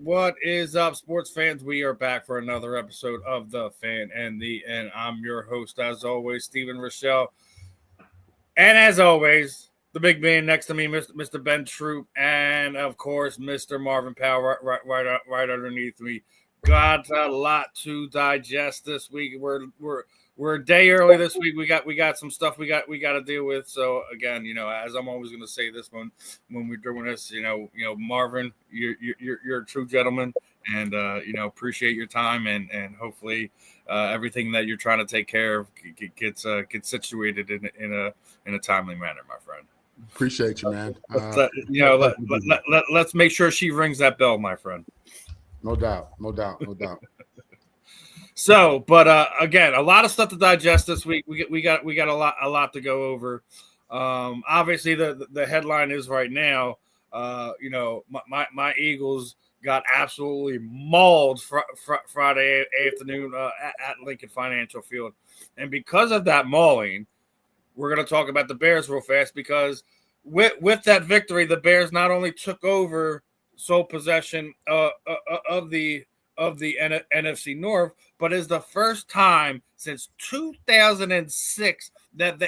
What is up, sports fans? We are back for another episode of The Fan and I'm your host, as always, Steve Rychel. And as always, the big man next to me, Mr. Ben Troupe, and of course, Mr. Marvin Powell right underneath me. Got a lot to digest this week. We're a day early this week. We got some stuff we got to deal with. So again, as I'm always going to say this when we're doing this, Marvin, you're a true gentleman, and appreciate your time and hopefully everything that you're trying to take care of gets situated in a timely manner, my friend. Appreciate you, man. Let's make sure she rings that bell, my friend. No doubt. So, but again, a lot of stuff to digest this week. We got a lot to go over. Obviously, the headline is right now. My Eagles got absolutely mauled Friday afternoon at Lincoln Financial Field, and because of that mauling, we're going to talk about the Bears real fast because with that victory, the Bears not only took over sole possession of the NFC North, but is the first time since 2006 that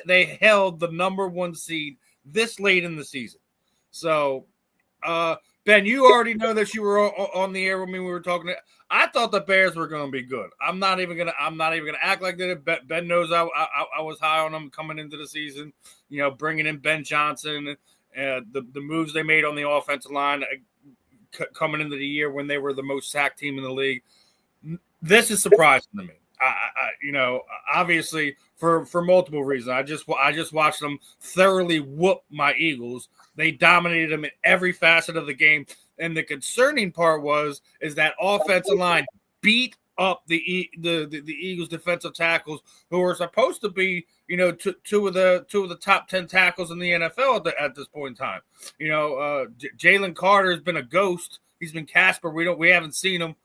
they held the number one seed this late in the season. So, Ben, you already know that you were on the air with me when we were talking. I thought the Bears were going to be good. I'm not even gonna act like that. Ben knows I was high on them coming into the season. Bringing in Ben Johnson, the moves they made on the offensive line coming into the year when they were the most sacked team in the league. This is surprising to me. Obviously for multiple reasons. I just watched them thoroughly whoop my Eagles. They dominated them in every facet of the game. And the concerning part is that offensive line beat up the Eagles defensive tackles who are supposed to be, two of the top 10 tackles in the NFL at this point in time. Jalen Carter has been a ghost. He's been Casper. We haven't seen him.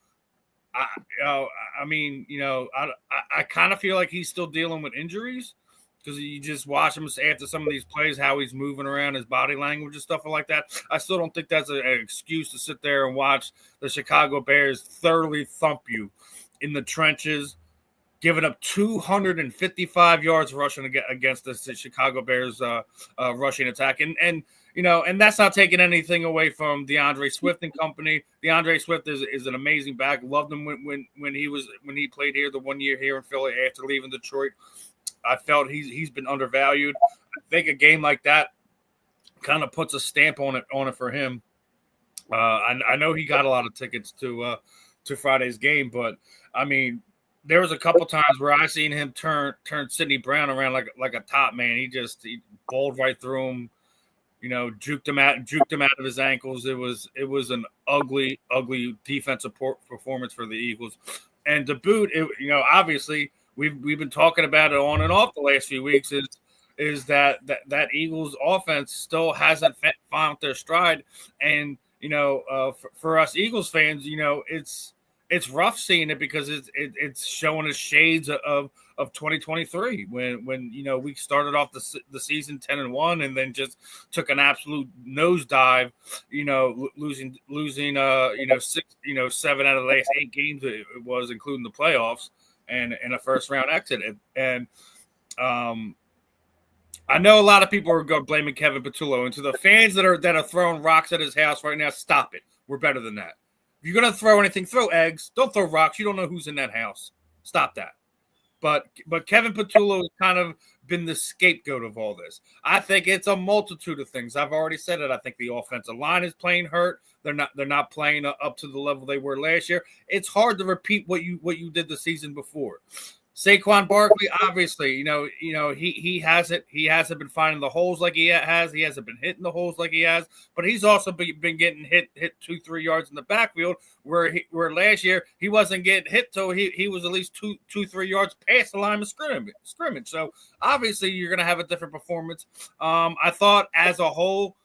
I kind of feel like he's still dealing with injuries because you just watch him after some of these plays, how he's moving around, his body language and stuff like that. I still don't think that's an excuse to sit there and watch the Chicago Bears thoroughly thump you in the trenches, giving up 255 yards rushing against the Chicago Bears rushing attack. And that's not taking anything away from DeAndre Swift and company. DeAndre Swift is an amazing back. Loved him when he played here the 1 year here in Philly after leaving Detroit. I felt he's been undervalued. I think a game like that kind of puts a stamp on it for him. I know he got a lot of tickets to Friday's game, but I mean, there was a couple times where I seen him turn Sidney Brown around like a top man. He bowled right through him, juked him out of his ankles. It was an ugly defensive performance for the Eagles. And to boot, obviously we've been talking about it on and off the last few weeks is that Eagles offense still hasn't found their stride. And for us Eagles fans, it's rough seeing it because it's showing us shades of 2023 when we started off the season 10-1 and then just took an absolute nosedive, losing 7 out of the last 8 games it was, including the playoffs and a first round exit. And I know a lot of people are blaming Kevin Patullo, and to the fans that are throwing rocks at his house right now, stop it. We're better than that. If you're going to throw anything, throw eggs. Don't throw rocks. You don't know who's in that house. Stop that. But Kevin Patullo has kind of been the scapegoat of all this. I think it's a multitude of things. I've already said it. I think the offensive line is playing hurt. They're not playing up to the level they were last year. It's hard to repeat what you did the season before. Saquon Barkley, obviously, he hasn't been finding the holes like he has. He hasn't been hitting the holes like he has, but he's also been getting hit 2-3 yards in the backfield where last year he wasn't getting hit till he was at least 2-3 yards past the line of scrimmage. So obviously you're going to have a different performance. I thought as a whole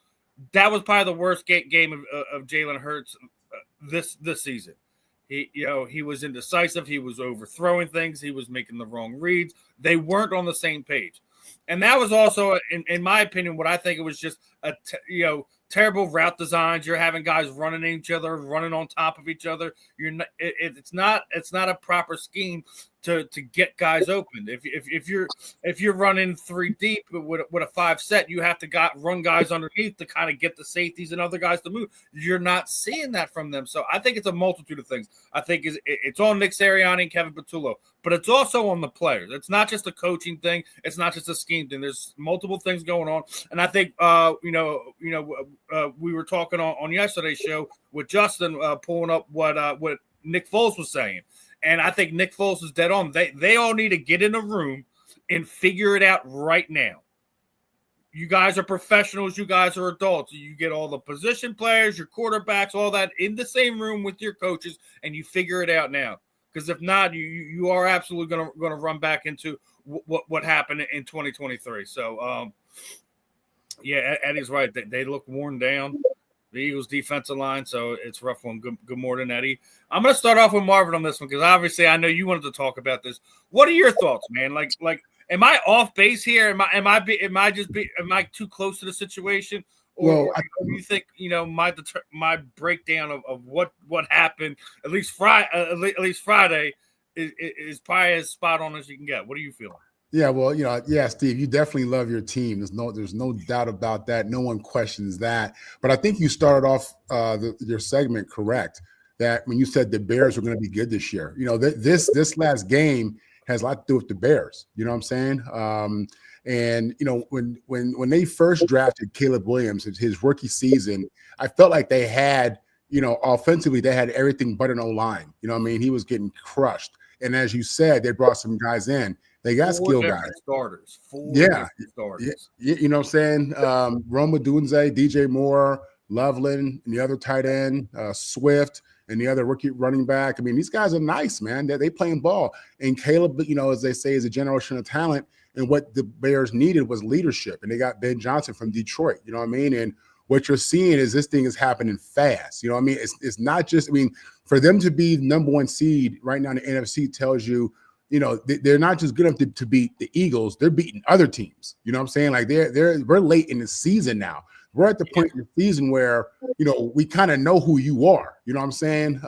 that was probably the worst game of Jalen Hurts this season. He was indecisive. He was overthrowing things. He was making the wrong reads. They weren't on the same page. And that was also, in my opinion, what I think it was just terrible route designs. You're having guys running at each other, running on top of each other. It's not a proper scheme to get guys open. If you're running 3 deep with a 5 set, you have to run guys underneath to kind of get the safeties and other guys to move. You're not seeing that from them. So I think it's a multitude of things. I think it's on Nick Sirianni and Kevin Patullo, but it's also on the players. It's not just a coaching thing. It's not just a scheme thing. There's multiple things going on, and I think we were talking on yesterday's show with Justin pulling up what Nick Foles was saying, and I think Nick Foles is dead on. They all need to get in a room and figure it out right now. You guys are professionals. You guys are adults. You get all the position players, your quarterbacks, all that in the same room with your coaches, and you figure it out now. Because if not, you are absolutely going to run back into what happened in 2023. So, yeah, Eddie's right. They look worn down, the Eagles' defensive line, so it's a rough one. Good morning, Eddie. I'm going to start off with Marvin on this one because obviously I know you wanted to talk about this. What are your thoughts, man? Like, am I off base here? Am I too close to the situation? Or do you think my breakdown of what happened at least Friday is probably as spot on as you can get? What are you feeling? Yeah, well, Steve, you definitely love your team. There's no doubt about that. No one questions that. But I think you started off your segment correct. That when you said the Bears were going to be good this year, this last game has a lot to do with the Bears. You know what I'm saying? And when they first drafted Caleb Williams, his rookie season, I felt like they had, offensively, they had everything but an O-line. You know what I mean? He was getting crushed. And as you said, they brought some guys in. They got skill guys. Starters. Yeah. Starters. You know what I'm saying? Roma Dunze, DJ Moore, Loveland, and the other tight end, Swift, and the other rookie running back. I mean, these guys are nice, man. They playing ball. And Caleb, as they say, is a generational talent. And what the Bears needed was leadership. And they got Ben Johnson from Detroit. You know what I mean? And what you're seeing is this thing is happening fast. You know what I mean? It's not just, for them to be number 1 seed right now in the NFC tells you, they're not just good enough to beat the Eagles. They're beating other teams. You know what I'm saying? Like we're late in the season now. We're at the point in the season where, we kind of know who you are. You know what I'm saying?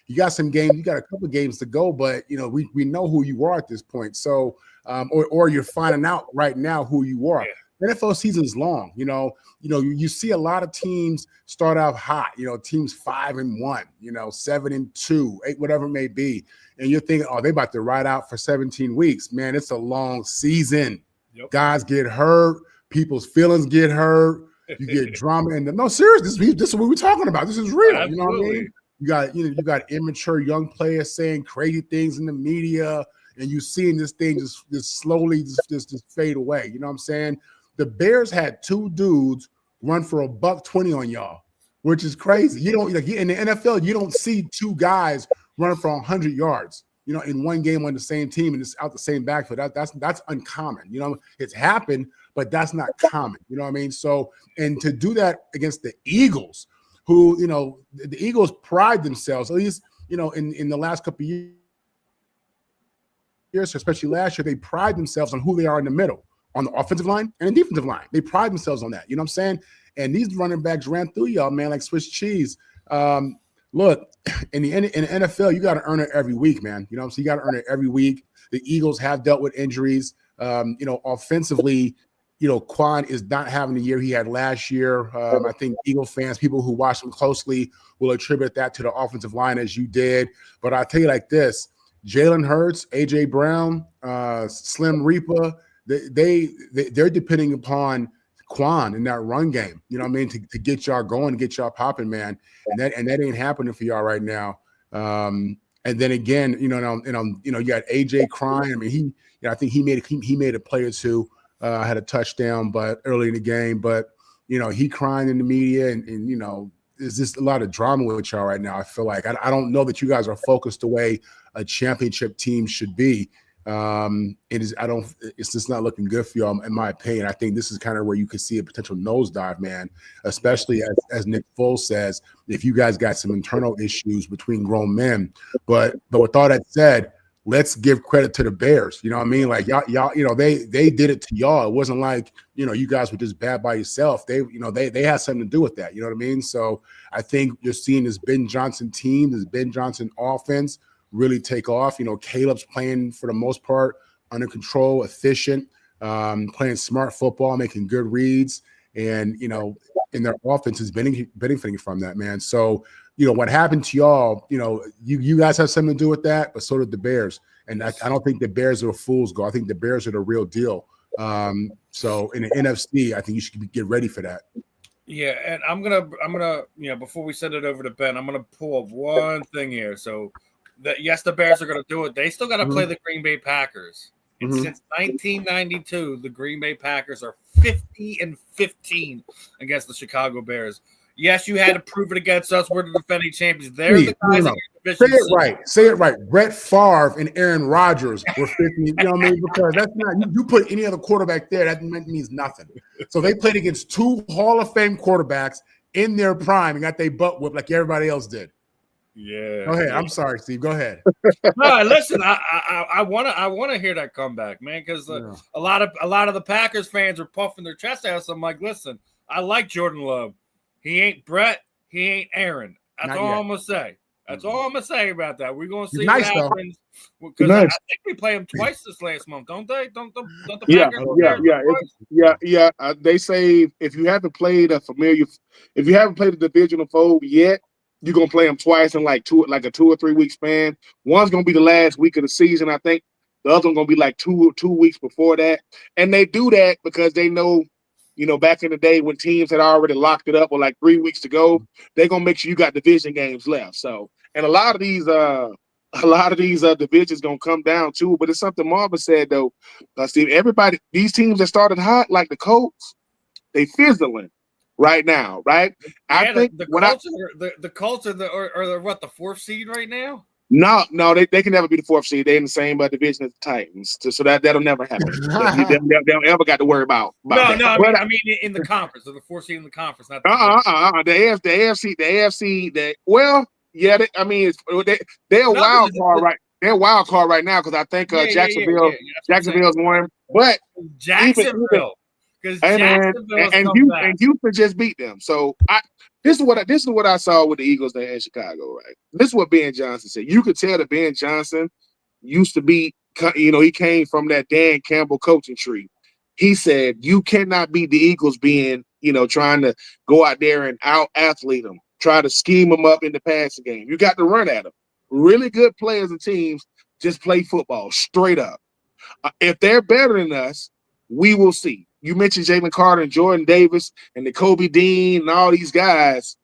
You got some games, you got a couple of games to go, but, we know who you are at this point. So, or you're finding out right now who you are. Yeah. NFL season's long. You see a lot of teams start out hot, teams 5-1, 7-2, 8, whatever it may be. And you're thinking, oh, they about to ride out for 17 weeks. Man, it's a long season. Yep. Guys get hurt. People's feelings get hurt. You get drama. And no, seriously, this is what we're talking about. This is real. Absolutely. You know what I mean? You got immature young players saying crazy things in the media, and you seeing this thing just slowly just fade away. You know what I'm saying? The Bears had 2 dudes run for $120 on y'all, which is crazy. You don't in the NFL, you don't see 2 guys running for 100 yards, in one game on the same team and it's out the same backfield. That's uncommon. It's happened, but that's not common. You know what I mean? So, and to do that against the Eagles, who, the Eagles pride themselves, at least, in the last couple of years, especially last year, they pride themselves on who they are in the middle, on the offensive line and the defensive line. They pride themselves on that. You know what I'm saying? And these running backs ran through y'all, man, like Swiss cheese. Look, in the NFL, you got to earn it every week, man. You know what I'm saying? You got to earn it every week. The Eagles have dealt with injuries. Offensively, Quan is not having the year he had last year. I think Eagle fans, people who watch him closely, will attribute that to the offensive line as you did. But I'll tell you like this, Jalen Hurts, A.J. Brown, Slim Reaper, they're depending upon Quan in that run game, you know what I mean, to get y'all going, get y'all popping, man. And that ain't happening for y'all right now. And then again, you got AJ crying. I mean, I think he made a play or two, had a touchdown, but early in the game. But he crying in the media, and there's just a lot of drama with y'all right now. I feel like I don't know that you guys are focused the way a championship team should be. It's just not looking good for y'all, in my opinion. I think this is kind of where you could see a potential nosedive, man, especially as Nick Foles says, if you guys got some internal issues between grown men. But with all that said, let's give credit to the Bears. You know what I mean? Like y'all, they did it to y'all. It wasn't like, you guys were just bad by yourself. They had something to do with that. You know what I mean? So I think you're seeing this Ben Johnson team, this Ben Johnson offense really take off. Caleb's playing for the most part under control, efficient, playing smart football, making good reads. And, in their offense is benefiting from that, man. So, what happened to y'all, you guys have something to do with that, but so did the Bears. And I don't think the Bears are a fool's gold. I think the Bears are the real deal. So in the NFC, I think you should get ready for that. Yeah, and I'm gonna before we send it over to Ben, I'm gonna pull up one thing here. So yes, the Bears are gonna do it. They still gotta play the Green Bay Packers. And since 1992, the Green Bay Packers are 50-15 against the Chicago Bears. Yes, you had to prove it against us. We're the defending champions. They're the guys in your division. Say it right. Brett Favre and Aaron Rodgers were 50. You know what I mean? Because that's not you put any other quarterback there, that means nothing. So they played against two Hall of Fame quarterbacks in their prime and got their butt whipped like everybody else did. Yeah. Go ahead. I'm sorry, Steve. Go ahead. No, listen. I want to hear that comeback, man, because a lot of the Packers fans are puffing their chest out. So I'm like, listen, I like Jordan Love. He ain't Brett. He ain't Aaron. That's all I'm gonna say. That's all I'm gonna say about that. We're gonna see what happens because I think they play him twice this last month, don't they? Don't the Packers? Yeah. They say if you haven't played a divisional foe yet, you're gonna play them twice in like a 2 or 3 week span. One's gonna be the last week of the season, I think. The other one's gonna be like 2 weeks before that. And they do that because they know, back in the day when teams had already locked it up with like 3 weeks to go, they're gonna make sure you got division games left. So, and a lot of these divisions gonna come down too. But it's something Marvin said though, Steve. Everybody, these teams that started hot, like the Colts, they fizzling right now, right? Yeah, I think the Colts are the 4th seed right now. No, they can never be the 4th seed. They're in the same division as the Titans, so that'll never happen. they don't ever got to worry about that. No. I mean, in the conference, or the 4th seed in the conference, not the AFC. They're a wild card right. They're a wild card right now because I think Jacksonville's won, but Jacksonville. And Houston just beat them. So this is what I saw with the Eagles in Chicago, right? This is what Ben Johnson said. You could tell that Ben Johnson used to be, he came from that Dan Campbell coaching tree. He said you cannot beat the Eagles being, trying to go out there and out athlete them, try to scheme them up in the passing game. You got to run at them. Really good players and teams just play football straight up. If they're better than us, we will see. You mentioned Jalen Carter and Jordan Davis and the Kobe Dean and all these guys.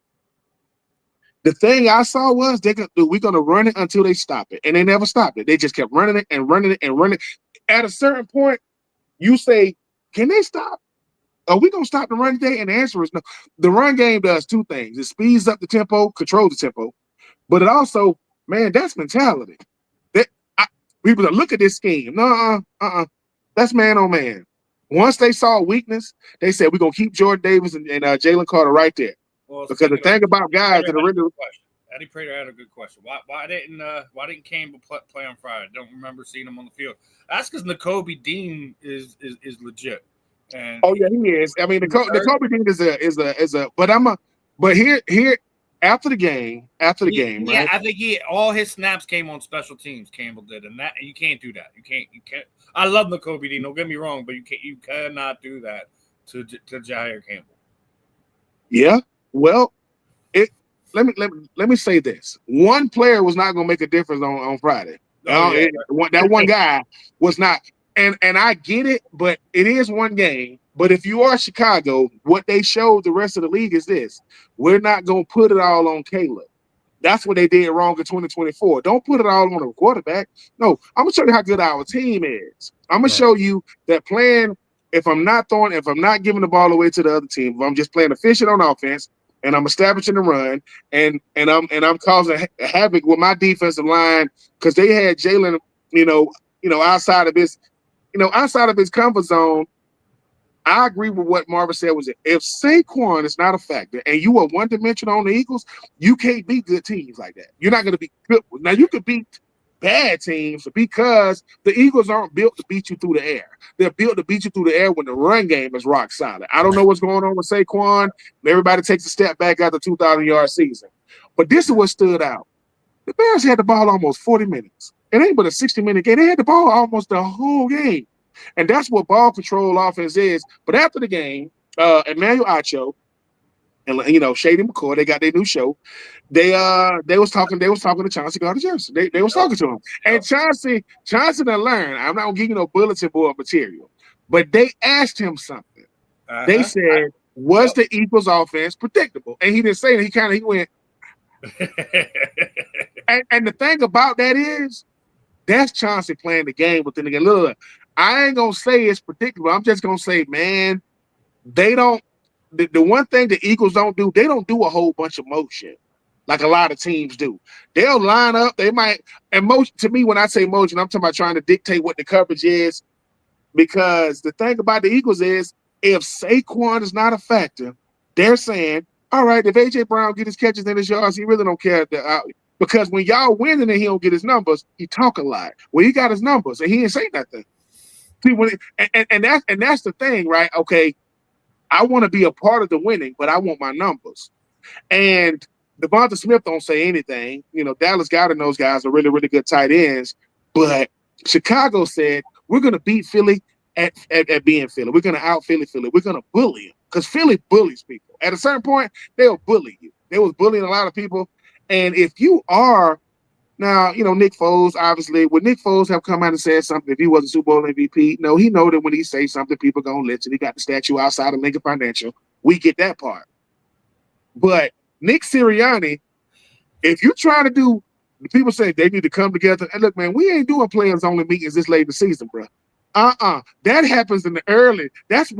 The thing I saw was we're going to run it until they stop it. And they never stopped it. They just kept running it and running it and running it. At a certain point, you say, can they stop? Are we going to stop the run today? And the answer is no. The run game does 2 things. It speeds up the tempo, controls the tempo. But it also, man, that's mentality. People that look at this scheme. That's man on man. Once they saw weakness, they said we're gonna keep Jordan Davis and Jalen Carter right there. Well, because the thing about guys that are really Eddie Prater had a good question. Why didn't Campbell play on Friday? I don't remember seeing him on the field. That's because Nakobe Dean is legit. And he is. I mean, the Kobe Dean is a. But here after the game, yeah, right? I think all his snaps came on special teams. Campbell did, and that you can't do that. You can't. I love Nakobe Dean. Don't get me wrong, but you cannot do that to Jair Campbell. Yeah. Well, let me say this: one player was not going to make a difference on Friday. That one guy was not, and I get it, but it is one game. But if you are Chicago, what they showed the rest of the league is this: we're not going to put it all on Caleb. That's what they did wrong in 2024. Don't put it all on a quarterback. No, I'm going to show you how good our team is. I'm going to show you that playing, if I'm not giving the ball away to the other team, if I'm just playing efficient on offense and I'm establishing the run and I'm causing havoc with my defensive line because they had Jalen, outside of his comfort zone. I agree with what Marvin said. If Saquon is not a factor and you are one-dimensional on the Eagles, you can't beat good teams like that. You're not going to be good. Now, you could beat bad teams because the Eagles aren't built to beat you through the air. They're built to beat you through the air when the run game is rock solid. I don't know what's going on with Saquon. Everybody takes a step back after 2,000-yard season. But this is what stood out. The Bears had the ball almost 40 minutes. It ain't but a 60-minute game. They had the ball almost the whole game. And that's what ball control offense is. But after the game, Emmanuel Acho and Shady McCoy, they got their new show. They was talking to Chauncey Gardner-Johnson. They was talking to him. And Chauncey done learned. I'm not gonna give you no bulletin board material, but they asked him something. They said, was the Eagles offense predictable? And he didn't say it. He went. and the thing about that is, that's Chauncey playing the game within the game. Look, I ain't gonna say it's predictable. I'm just gonna say, man, they don't. The one thing the Eagles don't do, they don't do a whole bunch of motion like a lot of teams do. They'll line up. They might. And motion, to me, when I say motion, I'm talking about trying to dictate what the coverage is. Because the thing about the Eagles is, if Saquon is not a factor, they're saying, all right, if A.J. Brown get his catches and his yards, he really don't care. Because when y'all winning and he don't get his numbers, he talk a lot. Well, he got his numbers and he ain't say nothing. See, that's the thing, right? Okay, I want to be a part of the winning, but I want my numbers. And Devonta Smith don't say anything. Dallas Goedert and those guys are really, really good tight ends. But Chicago said, we're going to beat Philly at being Philly. We're going to out Philly. We're going to bully them because Philly bullies people. At a certain point, they'll bully you. They was bullying a lot of people. And if you are now, Nick Foles, obviously, would Nick Foles have come out and said something if he wasn't Super Bowl MVP? No, he know that when he say something, people going to listen. He got the statue outside of Lincoln Financial. We get that part. But Nick Sirianni, if you're trying to do, people say they need to come together. And look, man, we ain't doing players-only meetings this late in the season, bro. That happens in the early. That's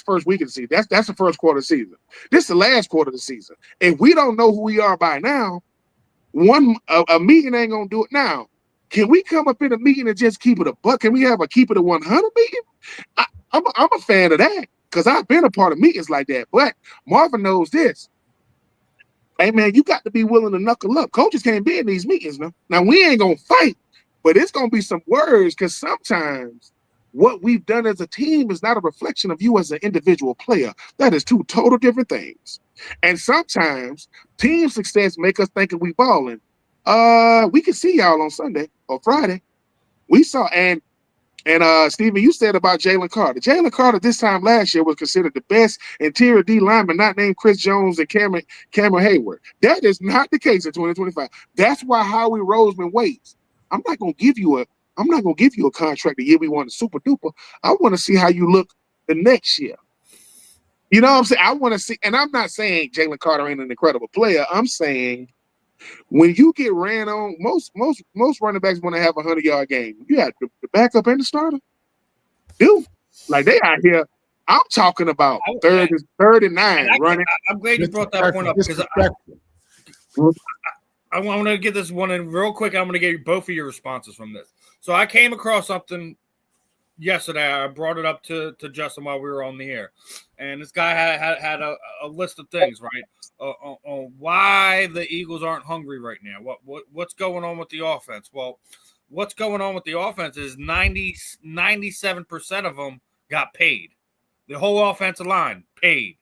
first week of the season. That's the first quarter of the season. This is the last quarter of the season. If we don't know who we are by now, a meeting ain't gonna do it. Now, can we come up in a meeting and just keep it a buck? Can we have a keep it a 100 meeting? I'm a fan of that because I've been a part of meetings like that. But Marvin knows this. Hey man, you got to be willing to knuckle up. Coaches can't be in these meetings now. Now we ain't gonna fight, but it's gonna be some words because sometimes what we've done as a team is not a reflection of you as an individual player. That is two total different things. And sometimes team success make us think we balling. We can see y'all on Sunday or Friday. We saw and Steven, you said about Jalen Carter. Jalen Carter this time last year was considered the best interior D lineman, not named Chris Jones and Cameron Hayward. That is not the case in 2025. That's why Howie Roseman waits. I'm not gonna give you a contract the year we won the Super Duper. I want to see how you look the next year. You know what I'm saying? I want to see, and I'm not saying Jalen Carter ain't an incredible player. I'm saying when you get ran on, most running backs want to have a 100-yard game. You got the backup and the starter. Dude, like they out here. I'm talking about third and 9 running. I'm glad you brought that point up because I want to get this one in real quick. I'm going to get both of your responses from this. So I came across something yesterday. I brought it up to Justin while we were on the air. And this guy had a list of things, right, on why the Eagles aren't hungry right now. What's going on with the offense? Well, what's going on with the offense is 97% of them got paid. The whole offensive line, paid.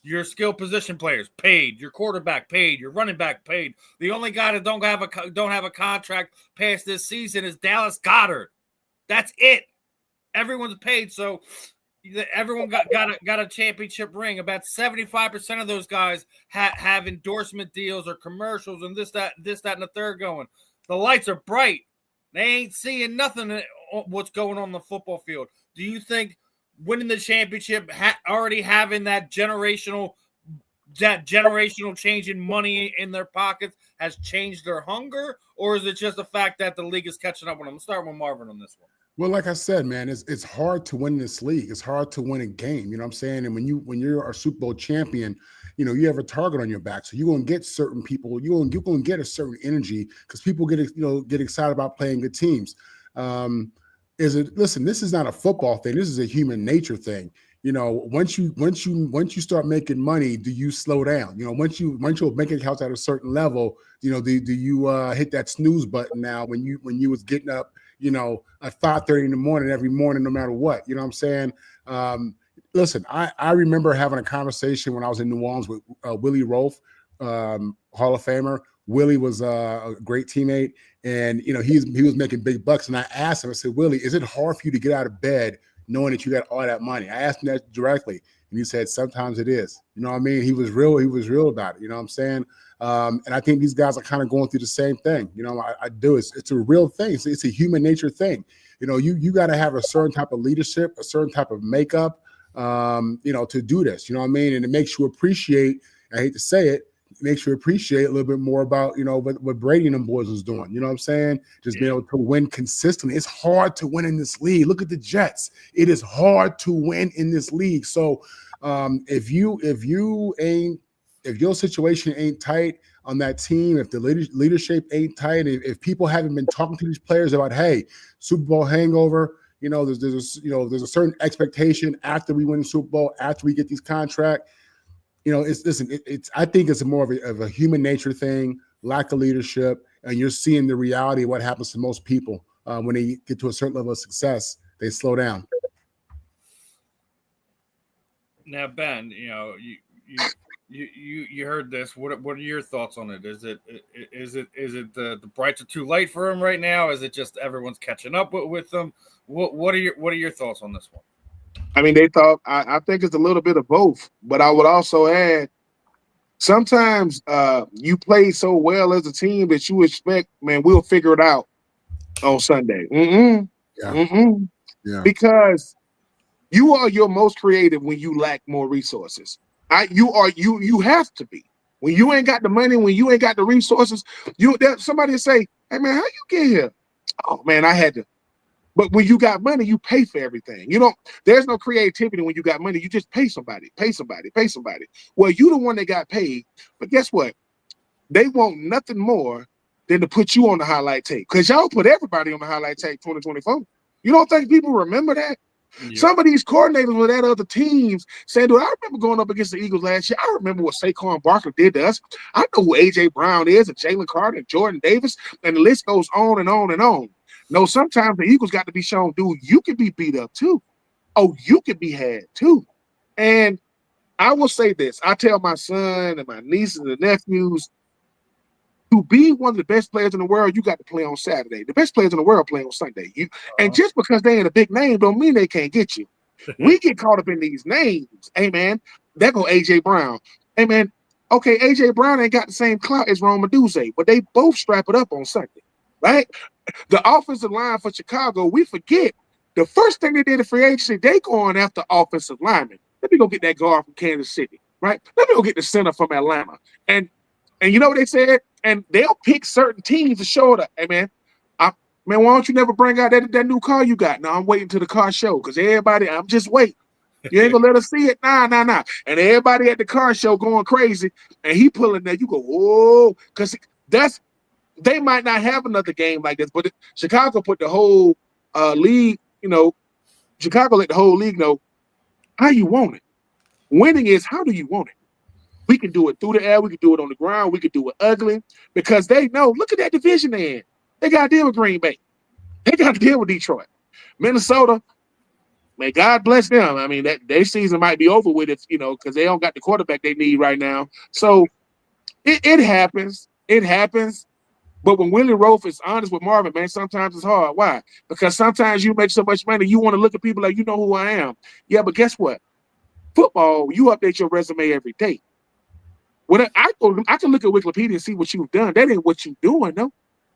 Your skill position players, paid. Your quarterback, paid. Your running back, paid. The only guy that don't have a contract past this season is Dallas Goedert. That's it. Everyone's paid, so everyone got a championship ring. About 75% of those guys have endorsement deals or commercials and this, that, and the third going. The lights are bright. They ain't seeing nothing what's going on the football field. Do you think winning the championship, already having that generational change in money in their pockets has changed their hunger, or is it just the fact that the league is catching up with them? I'm starting with Marvin on this one. Well, like I said, man, it's hard to win this league. It's hard to win a game. You know what I'm saying? And when you're a Super Bowl champion, you have a target on your back. So you're gonna get certain people. You're gonna get a certain energy because people get excited about playing good teams. Listen, this is not a football thing. This is a human nature thing. once you start making money, do you slow down? Once your bank account's at a certain level, do you hit that snooze button now when you was getting up, at 5:30 in the morning every morning, no matter what? You know what I'm saying? Listen, I remember having a conversation when I was in New Orleans with Willie Rolfe, Hall of Famer. Willie was a great teammate, and he was making big bucks. And I asked him, I said, Willie, is it hard for you to get out of bed knowing that you got all that money? I asked him that directly, and he said sometimes it is. You know what I mean? He was real about it. You know what I'm saying? And I think these guys are kind of going through the same thing. I do. It's a real thing. It's a human nature thing. You got to have a certain type of leadership, a certain type of makeup, to do this. You know what I mean? And it makes you appreciate. I hate to say it. It makes you appreciate a little bit more about, what Brady and them boys was doing. You know what I'm saying? Just being able to win consistently. It's hard to win in this league. Look at the Jets. It is hard to win in this league. So if your situation ain't tight on that team, if the leadership ain't tight, if people haven't been talking to these players about, hey, Super Bowl hangover, there's a certain expectation after we win the Super Bowl, after we get these contracts. I think it's more of a human nature thing, lack of leadership, and you're seeing the reality of what happens to most people when they get to a certain level of success. They slow down. Now, Ben, you heard this. What are your thoughts on it? Is it the brights are too light for him right now? Is it just everyone's catching up with them? What are your thoughts on this one? I mean, I think it's a little bit of both, but I would also add, sometimes you play so well as a team that you expect, man, we'll figure it out on Sunday. Yeah. Because you are your most creative when you lack more resources. You have to be. When you ain't got the money, when you ain't got the resources, somebody will say, hey, man, how you get here? Oh, man, I had to. But when you got money, you pay for everything. There's no creativity when you got money. You just pay somebody. Well, you the one that got paid. But guess what? They want nothing more than to put you on the highlight tape. Because y'all put everybody on the highlight tape 2024. You don't think people remember that? Yep. Some of these coordinators with that other teams saying, dude, I remember going up against the Eagles last year. I remember what Saquon Barkley did to us. I know who A.J. Brown is and Jalen Carter and Jordan Davis. And the list goes on and on and on. No, sometimes the Eagles got to be shown, dude, you can be beat up too. Oh, you can be had too. And I will say this. I tell my son and my nieces and nephews, to be one of the best players in the world, you got to play on Saturday. The best players in the world play on Sunday. And just because they ain't a big name don't mean they can't get you. We get caught up in these names. Hey, man, there go A.J. Brown. Hey, man, okay, A.J. Brown ain't got the same clout as Rome Odunze, but they both strap it up on Sunday, right? The offensive line for Chicago, we forget the first thing they did in free agency, they going after offensive linemen. Let me go get that guard from Kansas City, right? Let me go get the center from Atlanta. And you know what they said? And they'll pick certain teams to show that, hey, man, why don't you never bring out that new car you got? No, I'm waiting till the car show because I'm just waiting. You ain't gonna let us see it? Nah. And everybody at the car show going crazy, and he pulling that. You go, oh, because they might not have another game like this, but Chicago put the whole league, Chicago let the whole league know how you want it. Winning is how do you want it? We can do it through the air. We can do it on the ground. We can do it ugly because they know, look at that division they're in. They got to deal with Green Bay. They got to deal with Detroit. Minnesota, may God bless them. I mean, their season might be over with it, because they don't got the quarterback they need right now. So it happens. It happens. But when Willie Rolfe is honest with Marvin, man, sometimes it's hard. Why? Because sometimes you make so much money, you want to look at people like, you know who I am. Yeah, but guess what? Football, you update your resume every day. When I can look at Wikipedia and see what you've done. That ain't what you're doing, no?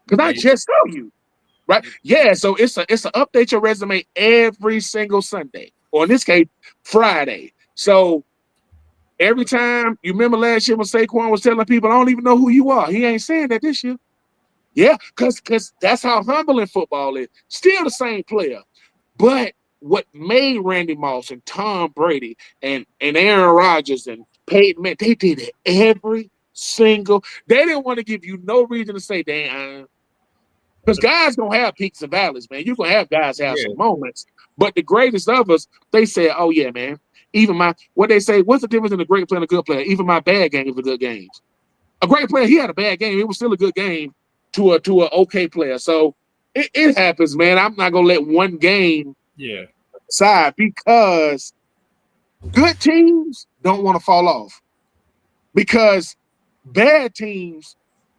Because I just saw you, right? Yeah, so it's a update your resume every single Sunday, or in this case, Friday. So every time, you remember last year when Saquon was telling people, I don't even know who you are. He ain't saying that this year. Yeah, because that's how humbling football is. Still the same player. But what made Randy Moss and Tom Brady and Aaron Rodgers and Peyton Manning, they did it every single. They didn't want to give you no reason to say, damn. Because guys don't have peaks and valleys, man. You're going to have guys have some moments. But the greatest of us, they said, oh, yeah, man. Even what they say, what's the difference in a great player and a good player? Even my bad games are good games. A great player, he had a bad game. It was still a good game to a okay player. So it happens, man. I'm not gonna let one game side because good teams don't want to fall off. Because bad teams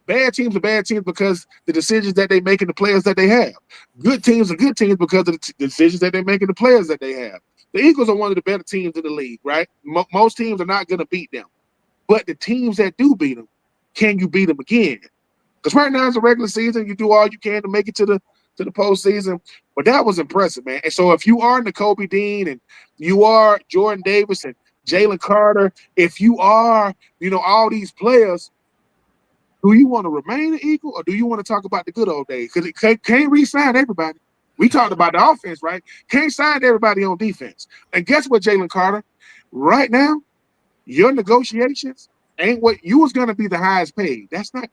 are bad teams because the decisions that they make and the players that they have. Good teams are good teams because of the decisions that they make and the players that they have. The Eagles are one of the better teams in the league, right? Most teams are not going to beat them. But the teams that do beat them, can you beat them again? Because right now it's a regular season. You do all you can to make it to the postseason. But that was impressive, man. And so if you are Nakobe Dean and you are Jordan Davis and Jalen Carter, if you are, all these players, do you want to remain an Eagle or do you want to talk about the good old days? Because it can't re-sign everybody. We talked about the offense, right? Can't sign everybody on defense. And guess what, Jalen Carter? Right now, your negotiations ain't what you was going to be the highest paid. That's not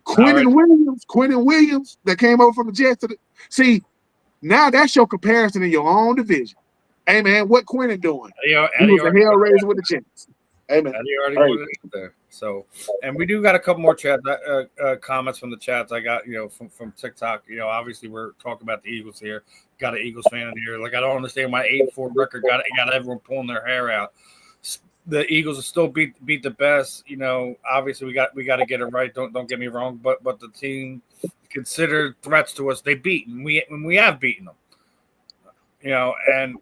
Quentin Williams that came over from the Jets. See, now that's your comparison in your own division. Hey, man, what Quentin doing? He was a hellraiser with the Jets. Hey, man. Eddie already put it in there. So, and we do got a couple more chat comments from the chats I got, from TikTok. Obviously we're talking about the Eagles here. Got an Eagles fan in here. Like, I don't understand why 8-4 record got everyone pulling their hair out. The Eagles will still beat the best. Obviously we got to get it right. Don't get me wrong, but the team considered threats to us, they beat, and we have beaten them. And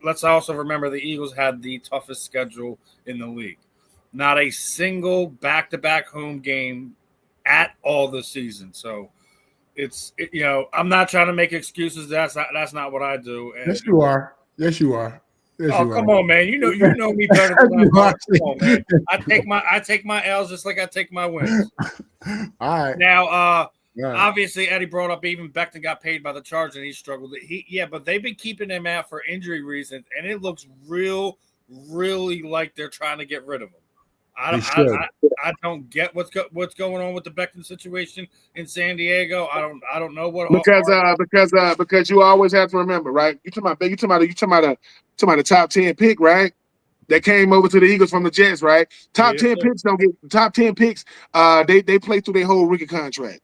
let's also remember the Eagles had the toughest schedule in the league. Not a single back-to-back home game at all this season. So I'm not trying to make excuses. That's not what I do. And, yes, you are. Yes, you are. Yes, come on, man. You know me better than I. Come on, man. I take my L's just like I take my wins. All right. Now, obviously, Eddie brought up even Becton got paid by the Chargers and he struggled. But they've been keeping him out for injury reasons, and it looks really like they're trying to get rid of him. I don't get what's going on with the Becton situation in San Diego. I don't know what because you always have to remember, right? You talking about the top 10 pick, right? That came over to the Eagles from the Jets, right? Top 10 picks don't get top 10 picks. They play through their whole rookie contract.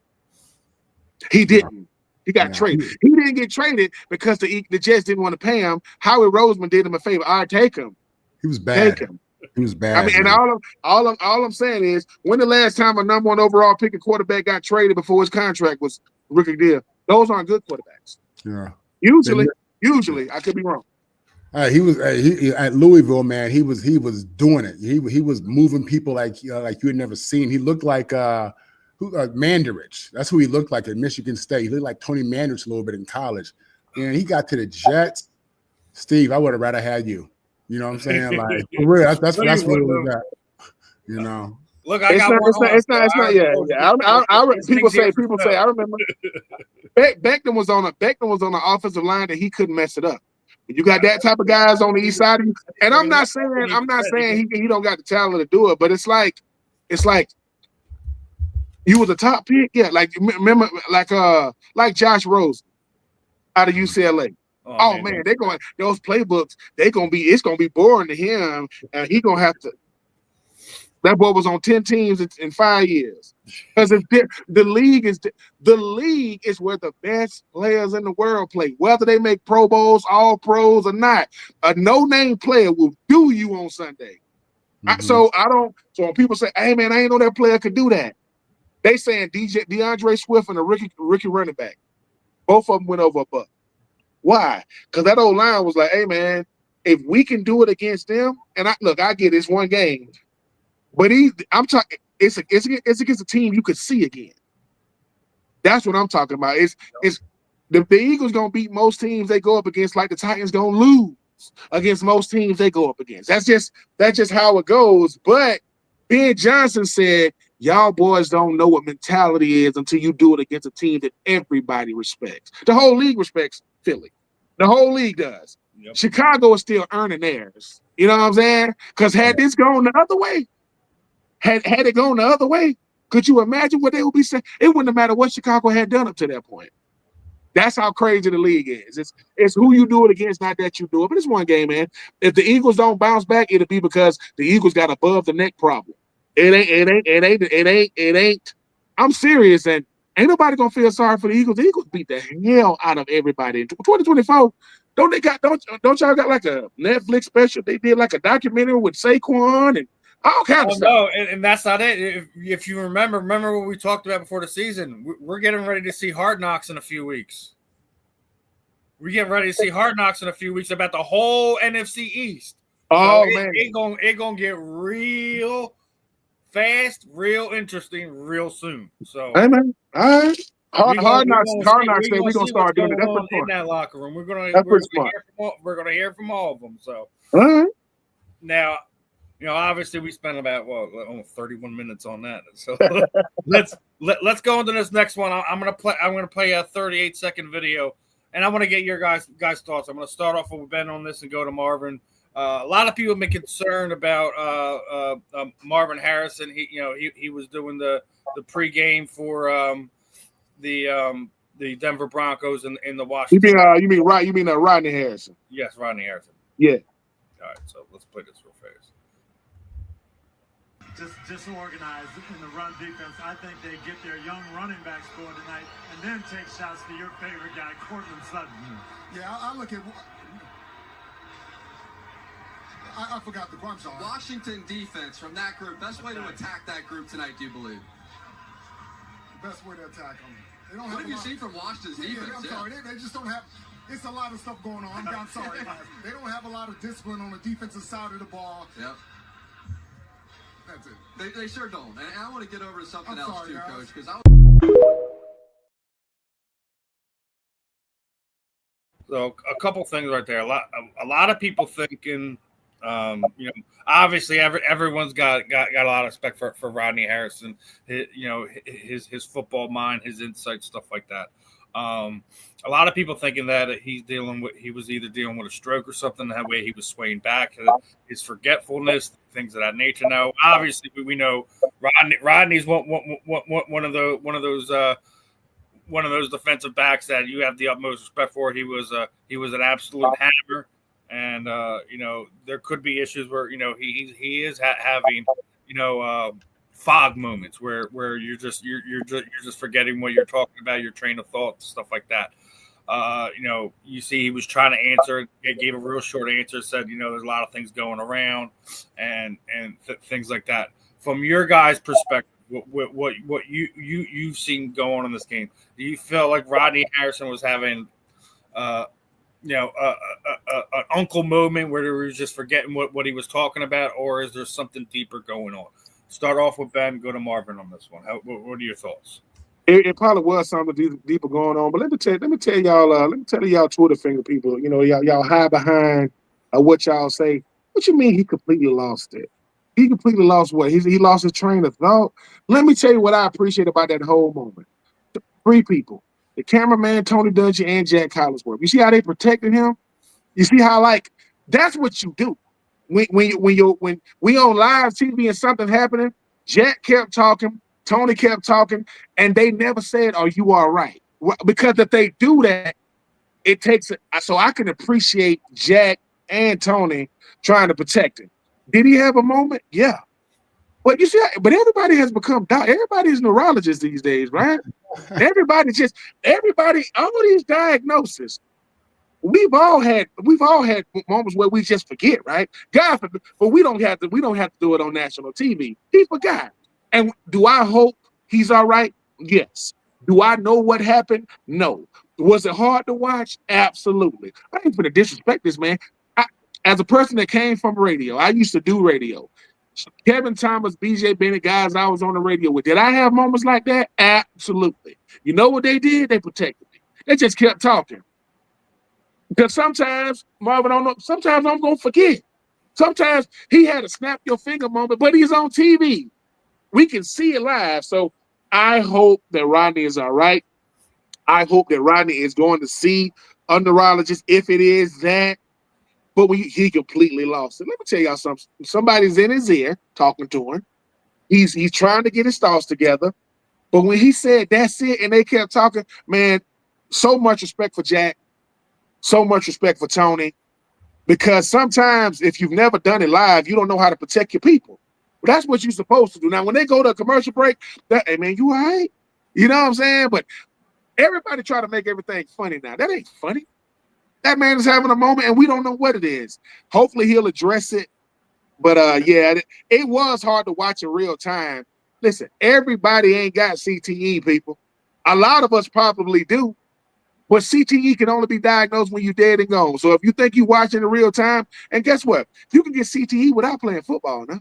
He didn't. He got traded. He didn't get traded because the Jets didn't want to pay him. Howie Roseman did him a favor. All right, take him. He was bad. Take him. He was bad. I mean, and all I'm saying is, when the last time a number 1 overall pick and quarterback got traded before his contract was rookie deal? Those aren't good quarterbacks. Yeah. Usually, I could be wrong. He was at Louisville, man. He was doing it. He was moving people like you had never seen. He looked like Mandarich. That's who he looked like at Michigan State. He looked like Tony Mandarich a little bit in college. And he got to the Jets. Steve, I would have rather had you. You know what I'm saying? Like, for real, that's what it was at. Look, it's not. Yeah. People say. I remember. Becton was on the offensive line that he couldn't mess it up. You got that type of guys on the east side of you, and I'm not saying he don't got the talent to do it, but it's like you was a top pick, yeah. Like remember, like Josh Rosen out of UCLA. Oh man, they're going those playbooks. It's gonna be boring to him, and he gonna have to. That boy was on 10 teams in 5 years because the league is where the best players in the world play. Whether they make Pro Bowls, All Pros, or not, a no-name player will do you on Sunday. Mm-hmm. So when people say, "Hey man, I ain't know that player could do that," they saying DeAndre Swift and a rookie running back, both of them went over a buck. Why? Because that old line was like, "Hey man, if we can do it against them," and I get it's one game. But I'm talking. It's against a team you could see again. That's what I'm talking about. It's the Eagles gonna beat most teams they go up against, like the Titans gonna lose against most teams they go up against. That's just how it goes. But Ben Johnson said, "Y'all boys don't know what mentality is until you do it against a team that everybody respects. The whole league respects Philly. The whole league does. Yep. Chicago is still earning theirs. You know what I'm saying? Because had this gone the other way." Had it gone the other way, could you imagine what they would be saying? It wouldn't have mattered what Chicago had done up to that point. That's how crazy the league is. It's who you do it against, not that you do it. But it's one game, man. If the Eagles don't bounce back, it'll be because the Eagles got above the neck problem. It ain't. I'm serious, and ain't nobody gonna feel sorry for the Eagles. The Eagles beat the hell out of everybody in 2024. Don't y'all got like a Netflix special? They did like a documentary with Saquon and all kinds of stuff. No, and that's not it. If you remember what we talked about before the season. We're getting ready to see Hard Knocks in a few weeks. We're getting ready to see Hard Knocks in a few weeks about the whole NFC East. Oh so man, it gonna get real fast, real interesting, real soon. So, hey man, all right. Hard Knocks said we're gonna start doing it. That's pretty smart. In that locker room. We're gonna hear from all of them. So, all right. Now, obviously we spent about almost 31 minutes on that. So let's go into this next one. I'm gonna play a 38-second video, and I want to get your guys' thoughts. I'm gonna start off with Ben on this and go to Marvin. A lot of people have been concerned about Marvin Harrison. He was doing the pregame for the Denver Broncos in the Washington. You mean Rodney Harrison? Yes, Rodney Harrison. Yeah. All right, so let's play this real fast. Just disorganized in the run defense. I think they get their young running backs going tonight and then take shots to your favorite guy, Cortland Sutton. Yeah, I look at. I forgot the I'm sorry. Washington defense from that group. Best way to attack that group tonight, do you believe? Best way to attack them. They don't what have you seen from Washington's defense? I'm sorry. They just don't have. It's a lot of stuff going on. I'm sorry, guys. They don't have a lot of discipline on the defensive side of the ball. Yep. That's it. They sure don't. And I want to get over to something else too, guys. Coach, because So a couple things right there. A lot of people thinking, obviously everyone's got a lot of respect for Rodney Harrison. His football mind, his insight, stuff like that. A lot of people thinking that he was either dealing with a stroke or something. That way he was swaying back, his forgetfulness, things of that nature. Now, obviously, we know Rodney's one of those defensive backs that you have the utmost respect for. He was an absolute hammer, and there could be issues where he is having fog moments where you're just forgetting what you're talking about, your train of thought, stuff like that. You see he was trying to answer, gave a real short answer, said, there's a lot of things going around and things like that. From your guys' perspective, what you've seen going on in this game, do you feel like Rodney Harrison was having an uncle moment where he was just forgetting what he was talking about, or is there something deeper going on? Start off with Ben, go to Marvin on this one. What are your thoughts? It probably was something deeper going on, but let me tell y'all Twitter finger people, y'all hide behind what y'all say. What you mean he completely lost it? He completely lost what? He lost his train of thought. Let me tell you what I appreciate about that whole moment. 3 people: the cameraman, Tony Dungy, and Jack Collinsworth. You see how they protected him? You see how that's what you do. When we on live TV and something happening, Jack kept talking, Tony kept talking, and they never said, "Are you all right?" Because if they do that, it takes it. So I can appreciate Jack and Tony trying to protect him. Did he have a moment? Yeah. But you see, everybody has become everybody's neurologists these days, right? Everybody, all these diagnoses. We've all had moments where we just forget, right? God forbid, but we don't have to do it on national TV. He forgot. And do I hope he's all right? Yes. Do I know what happened? No. Was it hard to watch? Absolutely. I ain't gonna disrespect this man. As a person that came from radio, I used to do radio. Kevin Thomas, BJ Bennett, guys I was on the radio with. Did I have moments like that? Absolutely. You know what they did? They protected me. They just kept talking. Because sometimes, Marvin, sometimes I'm going to forget. Sometimes he had a snap your finger moment, but he's on TV. We can see it live. So I hope that Rodney is all right. I hope that Rodney is going to see a neurologist if it is that. But he completely lost it. Let me tell y'all something. Somebody's in his ear talking to him. He's trying to get his thoughts together. But when he said that's it and they kept talking, man, so much respect for Jack, so much respect for Tony, because sometimes if you've never done it live, you don't know how to protect your people. But that's what you're supposed to do. Now, when they go to a commercial break, hey, man, you all right? You know what I'm saying? But everybody try to make everything funny now. That ain't funny. That man is having a moment, and we don't know what it is. Hopefully, he'll address it. But, yeah, it was hard to watch in real time. Listen, everybody ain't got CTE, people. A lot of us probably do. But CTE can only be diagnosed when you're dead and gone. So if you think you're watching in real time, and guess what? You can get CTE without playing football now.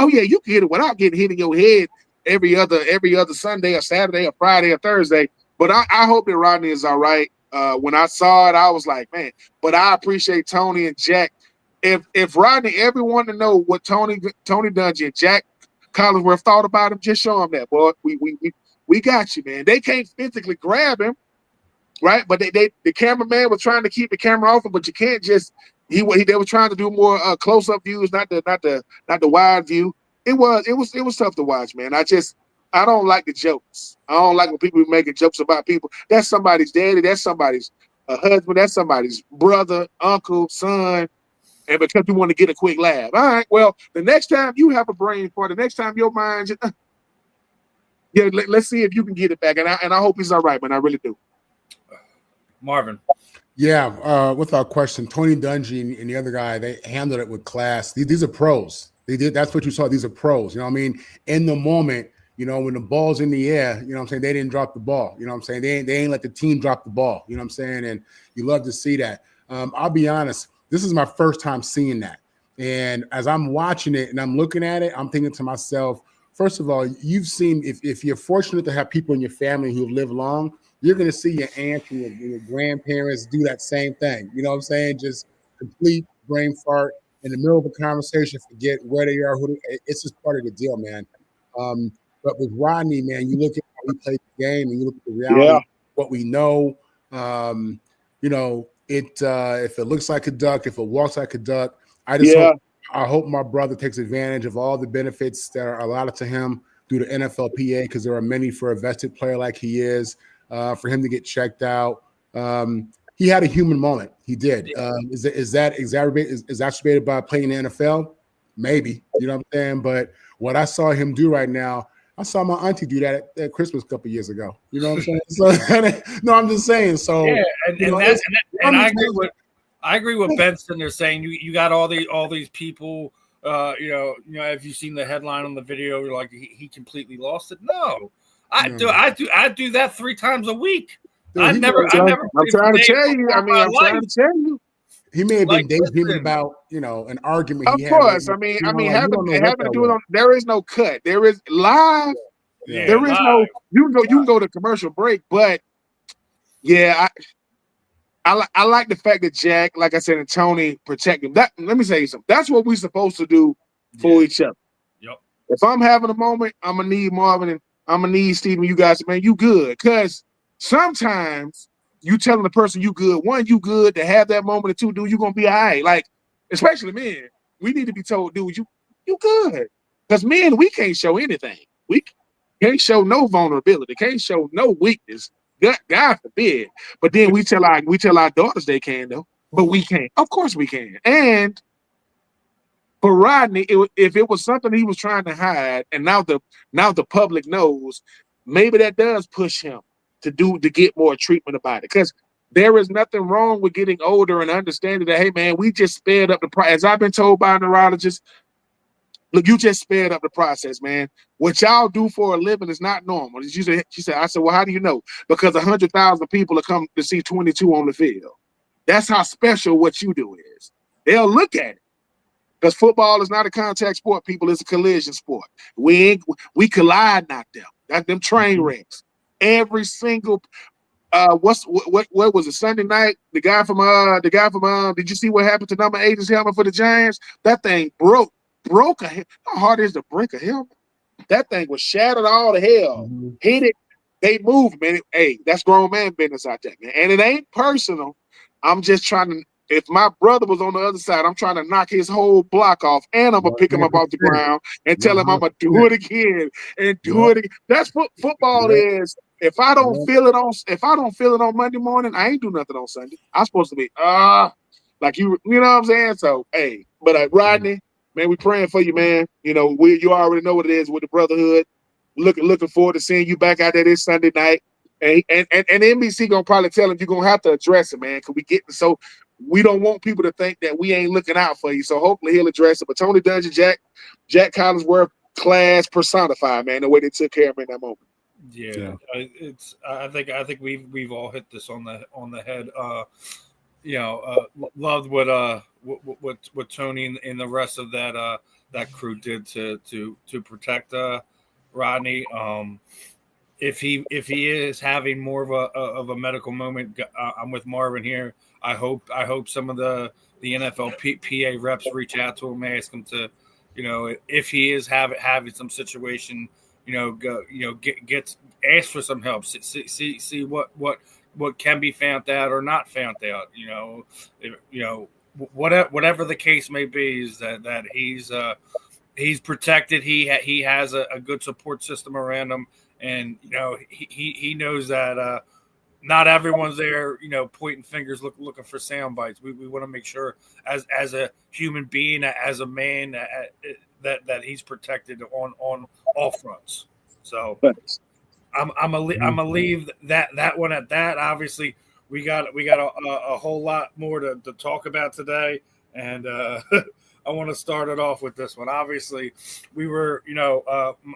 Oh, yeah, you can get it without getting hit in your head every other Sunday or Saturday or Friday or Thursday. But I hope that Rodney is all right. When I saw it, I was like, man. But I appreciate Tony and Jack. If Rodney ever wanted to know what Tony Dungy and Jack Collinsworth thought about him, just show him that, boy. We got you, man. They can't physically grab him, right? But the cameraman was trying to keep the camera off him, but you can't just. They were trying to do more close-up views, not the wide view. It was tough to watch, man. I don't like the jokes. I don't like when people are making jokes about people. That's somebody's daddy. That's somebody's husband. That's somebody's brother, uncle, son. And because you want to get a quick laugh. All right, well, the next time you have a brain fart, the next time your mind just, yeah, let's see if you can get it back. And I hope he's all right, man. I really do. Marvin. Yeah, without question, Tony Dungy and the other guy, they handled it with class. These are pros. They did. That's what you saw. These are pros. You know what I mean? In the moment, you know, when the ball's in the air, you know what I'm saying? They didn't drop the ball. You know what I'm saying? They ain't let the team drop the ball. You know what I'm saying? And you love to see that. I'll be honest. This is my first time seeing that. And as I'm watching it and I'm looking at it, I'm thinking to myself, first of all, you've seen, if you're fortunate to have people in your family who have lived long, you're going to see your aunts and your grandparents do that same thing. You know what I'm saying? Just complete brain fart in the middle of a conversation, forget where they are. It's just part of the deal, man. But with Rodney, man, you look at how he played the game and you look at the reality, what we know, you know, if it looks like a duck, if it walks like a duck, I hope my brother takes advantage of all the benefits that are allotted to him through the NFLPA, because there are many for a vested player like he is. For him to get checked out, he had a human moment. He did. Is that exacerbated by playing in the NFL? Maybe. You know what I'm saying? But what I saw him do right now, I saw my auntie do that at Christmas a couple years ago. You know what I'm saying? So, no, I'm just saying. So yeah, I agree with Benson. They're saying you got all these people. You know, have you seen the headline on the video? You're like, he completely lost it. No, I do that 3 times a week. Dude, I'm trying to tell you. He may have been daydreaming about, you know, an argument. Of course. I mean, having to do it on. There is no cut. There is live. Yeah, there is no. You can go to commercial break, but yeah, I like the fact that Jack, like I said, and Tony protect him. Let me say something. That's what we're supposed to do for each other. Yep. If I'm having a moment, I'm gonna need Marvin and I'm gonna need Steve and you guys. Man, you good? Because sometimes you telling the person you good. One, you good to have that moment. And 2, dude, you gonna be all right. Like, especially men, we need to be told, dude, you good. Because men, we can't show anything. We can't show no vulnerability. Can't show no weakness. God forbid. But then we tell our daughters they can though, but we can't. Of course we can. And for Rodney, if it was something he was trying to hide, and now the public knows, maybe that does push him to get more treatment about it. Because there is nothing wrong with getting older and understanding that, hey man, we just sped up the process. As I've been told by a neurologist, look, you just sped up the process, man. What y'all do for a living is not normal. She said, I said, well, how do you know? Because 100,000 people have come to see 22 on the field. That's how special what you do is. They'll look at it. Because football is not a contact sport, people. It's a collision sport. We collide, not them. That's them train wrecks. Every single what was it, Sunday night? The guy from did you see what happened to number 8's helmet for the Giants? That thing broke a helmet. How hard is to break a helmet? That thing was shattered all to hell. Hit it. They moved, man. Hey, that's grown man business out there, man. And it ain't personal. I'm just trying to. If my brother was on the other side, I'm trying to knock his whole block off, and I'm gonna pick him up off the ground and tell him I'm gonna do it again and do it again. That's what football is. If I don't feel it on Monday morning, I ain't do nothing on Sunday. I'm supposed to be like you know what I'm saying? So hey, but Rodney, man, we praying for you, man. You know, you already know what it is with the brotherhood. Looking forward to seeing you back out there this Sunday night. And NBC gonna probably tell him you're gonna have to address it, man. Cause we don't want people to think that we ain't looking out for you. So hopefully he'll address it. But Tony Dungy, Jack Collinsworth, class personified, man, the way they took care of him in that moment. Yeah. I think we've all hit this on the head. Loved what Tony and the rest of that crew did to protect Rodney. If he is having more of a medical moment, I'm with Marvin here. I hope some of the NFL PA reps reach out to him, ask him to, if he is having some situation, ask for some help, see what can be found out or not found out. Whatever the case may be, is that he's protected. He has a good support system around him. And, he knows that not everyone's there, pointing fingers, looking for sound bites. We want to make sure as a human being, as a man, that he's protected on all fronts. So I'm gonna leave that one at that. Obviously, we got a whole lot more to talk about today, and I want to start it off with this one. Obviously, we were,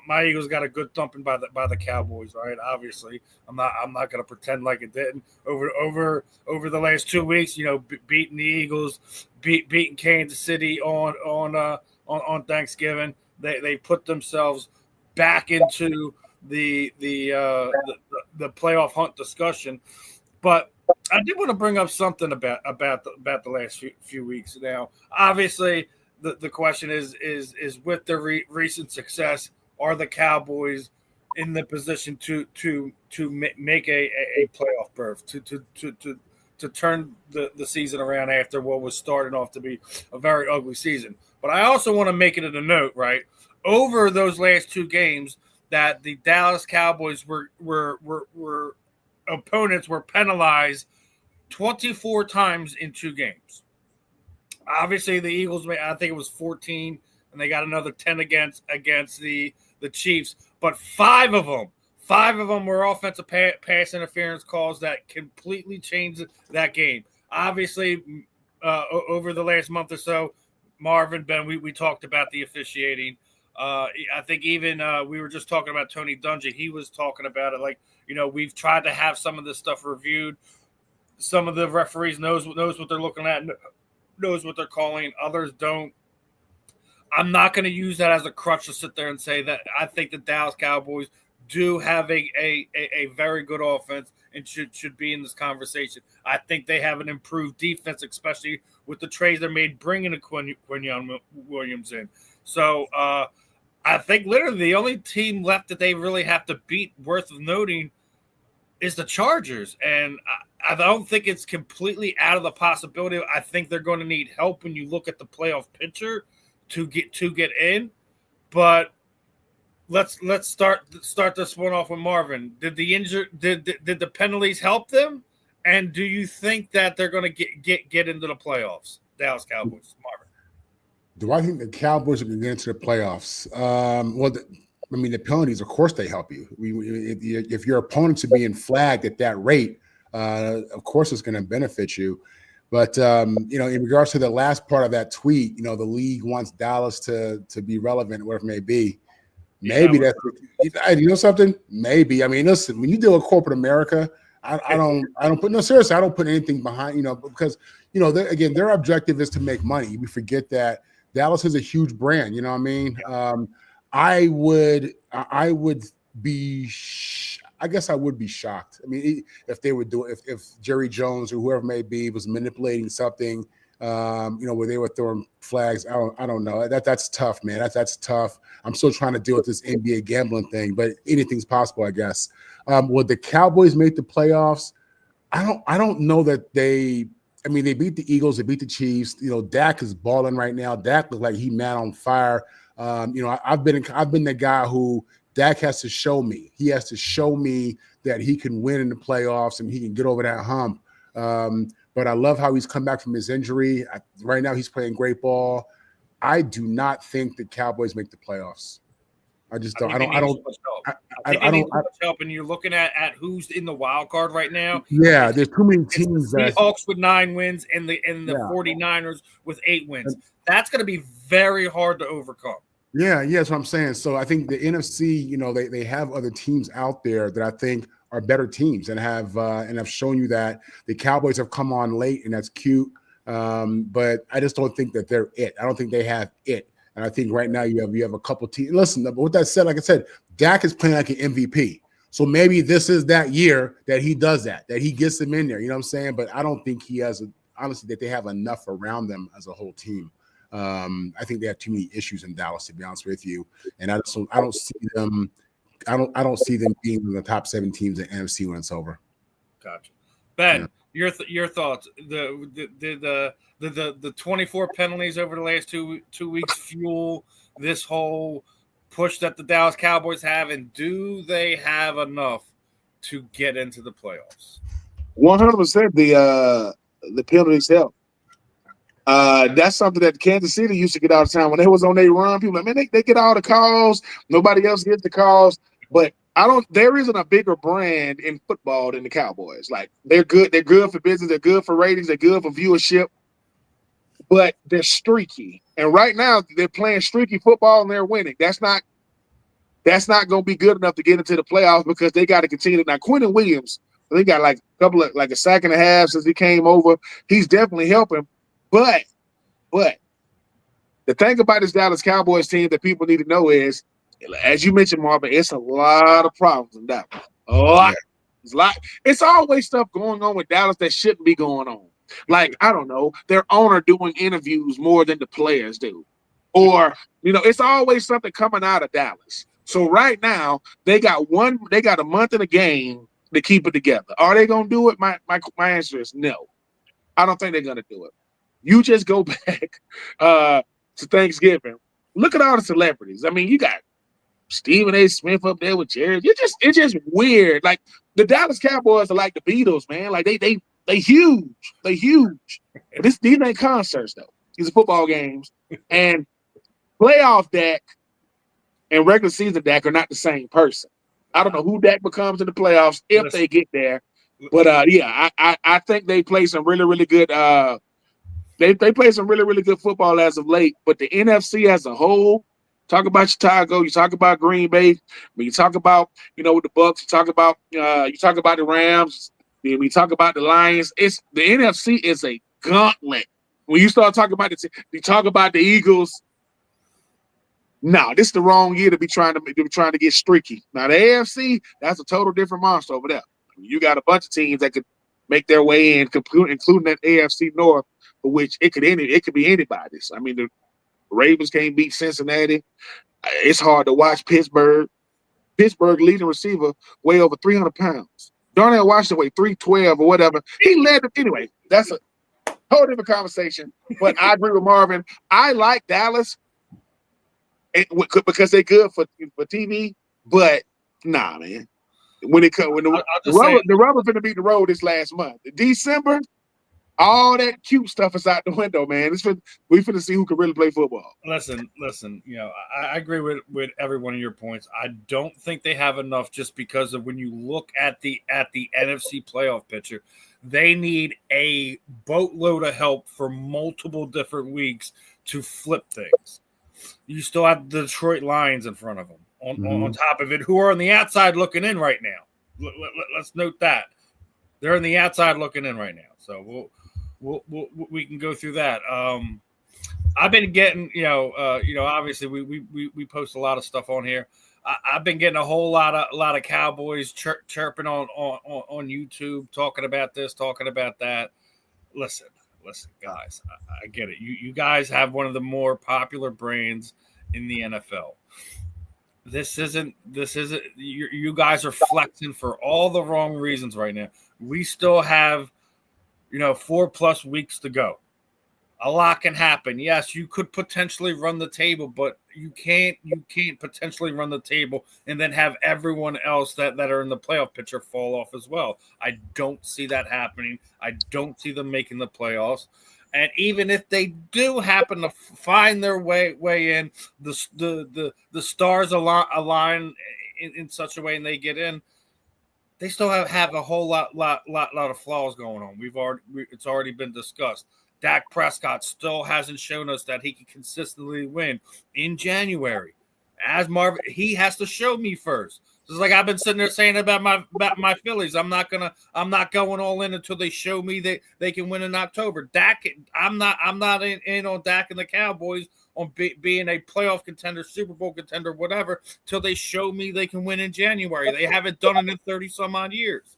my Eagles got a good thumping by the Cowboys, right? Obviously, I'm not going to pretend like it didn't. Over the last 2 weeks, beating the Eagles, beating Kansas City on Thanksgiving, they put themselves back into the playoff hunt discussion. But I did want to bring up something about the last few weeks. Now, obviously, the question is with the recent success, are the Cowboys in the position to make a playoff berth, to turn the season around after what was starting off to be a very ugly season? But I also want to make it a note, right, over those last two games, that the Dallas Cowboys were opponents were penalized 24 times in 2 games. Obviously, the Eagles, I think it was 14, and they got another 10 against the Chiefs. But 5 of them were offensive pass interference calls that completely changed that game. Obviously, over the last month or so, Marvin, Ben, we talked about the officiating. I think even we were just talking about Tony Dungy. He was talking about it like, we've tried to have some of this stuff reviewed. Some of the referees knows what they're looking at, knows what they're calling. Others don't. I'm not going to use that as a crutch to sit there and say that I think the Dallas Cowboys do have a very good offense and should be in this conversation. I think they have an improved defense, especially with the trades they made bringing a Quinyon Williams in. So I think literally the only team left that they really have to beat worth of noting is the Chargers. And I don't think it's completely out of the possibility. I think they're going to need help when you look at the playoff picture to get in. But let's start this one off with Marvin. Did the penalties help them? And do you think that they're going to get into the playoffs? Dallas Cowboys, Marvin. Do I think the Cowboys are going to get into the playoffs? The penalties, of course, they help you. If your opponents are being flagged at that rate, of course, it's going to benefit you. But in regards to the last part of that tweet, the league wants Dallas to be relevant, whatever it may be. Maybe that's something. Maybe. I mean, listen, when you deal with corporate America, I don't put anything behind, because their objective is to make money. We forget that Dallas is a huge brand. You know what I mean? I would be shocked. I mean, if they would do it, if Jerry Jones or whoever it may be was manipulating something, where they were throwing flags. I don't know. That's tough, man. That's tough. I'm still trying to deal with this NBA gambling thing, but anything's possible, I guess. Would the Cowboys make the playoffs? I don't know that they beat the Eagles, they beat the Chiefs. Dak is balling right now. Dak looks like he man on fire. I've been the guy who Dak has to show me. He has to show me that he can win in the playoffs and he can get over that hump. But I love how he's come back from his injury. Right now, he's playing great ball. I do not think the Cowboys make the playoffs. I just don't. I don't need so much help. And you're looking at who's in the wild card right now. Yeah, there's too many teams. The Seahawks with 9 wins and the 49ers with 8 wins. That's going to be very hard to overcome. Yeah, that's what I'm saying. So I think the NFC, they have other teams out there that I think are better teams and have shown you that the Cowboys have come on late, and that's cute. But I just don't think that they're it. I don't think they have it. And I think right now you have a couple teams. Listen, but with that said, like I said, Dak is playing like an MVP. So maybe this is that year that he does that he gets them in there. You know what I'm saying? But I don't think he has honestly that they have enough around them as a whole team. I think they have too many issues in Dallas, to be honest with you. And I don't see them. I don't see them being in the top 7 teams in NFC when it's over. Gotcha. Ben, your thoughts? The 24 penalties over the last two weeks fuel this whole push that the Dallas Cowboys have, and do they have enough to get into the playoffs? 100%. The penalties help. That's something that Kansas City used to get all the time when they was on their run. People like, man, they get all the calls. Nobody else gets the calls. But there isn't a bigger brand in football than the Cowboys. Like, they're good. They're good for business. They're good for ratings. They're good for viewership. But they're streaky. And right now they're playing streaky football and they're winning. That's not going to be good enough to get into the playoffs because they got to continue. Now, Quentin Williams, they got like a sack and a half since he came over. He's definitely helping. But the thing about this Dallas Cowboys team that people need to know is, as you mentioned, Marvin, it's a lot of problems in Dallas. A lot. It's always stuff going on with Dallas that shouldn't be going on. Like, I don't know, their owner doing interviews more than the players do. Or, it's always something coming out of Dallas. So right now, they got a month in a game to keep it together. Are they going to do it? My answer is no. I don't think they're going to do it. You just go back to Thanksgiving. Look at all the celebrities. I mean, you got Stephen A. Smith up there with Jared. It's just weird. Like, the Dallas Cowboys are like the Beatles, man. Like, they huge. They huge. These ain't concerts, though. These are football games. And playoff Dak and regular season Dak are not the same person. I don't know who Dak becomes in the playoffs if they get there. But, I think they play some really, really good they play some really, really good football as of late. But the NFC as a whole, talk about Chicago, you talk about Green Bay, when you talk about, the Bucks, you talk about the Rams, when you talk about the Lions, the NFC is a gauntlet. When you start talking about you talk about the Eagles. No, this is the wrong year to be trying to get streaky. Now the AFC, that's a total different monster over there. You got a bunch of teams that could make their way in, including that AFC North, for which it could be anybody's. I mean, the Ravens can't beat Cincinnati. It's hard to watch Pittsburgh. Pittsburgh leading receiver weigh over 300 pounds. Darnell Washington weighed 312 or whatever. He led them. Anyway, that's a whole different conversation. But I agree with Marvin. I like Dallas because they're good for TV. But nah, man. When the rubber finna beat the road this last month. December, all that cute stuff is out the window, man. We finna see who can really play football. Listen. I agree with every one of your points. I don't think they have enough just because of when you look at the NFC playoff picture, they need a boatload of help for multiple different weeks to flip things. You still have the Detroit Lions in front of them. On top of it, who are on the outside looking in right now. Let's note that they're on the outside looking in right now. So we can go through that. I've been getting, obviously we post a lot of stuff on here. I've been getting a whole lot of Cowboys chirping on YouTube, talking about this, talking about that. Listen, guys, I get it. You guys have one of the more popular brands in the NFL. This isn't you guys are flexing for all the wrong reasons right now. We still have 4+ weeks to go. a lot can happen. Yes, you could potentially run the table, but you can't potentially run the table and then have everyone else that are in the playoff picture fall off as well. I don't see that happening. I don't see them making the playoffs. And even if they do happen to find their way in, the stars align in such a way and they get in, they still have a whole lot of flaws going on. It's already been discussed. Dak Prescott still hasn't shown us that he can consistently win in January. As Marvin, he has to show me first. Just like I've been sitting there saying about my Phillies. I'm not going all in until they show me that they can win in October. Dak, I'm not in on Dak and the Cowboys on being a playoff contender, Super Bowl contender, whatever, till they show me they can win in January. They haven't done it in 30 some odd years.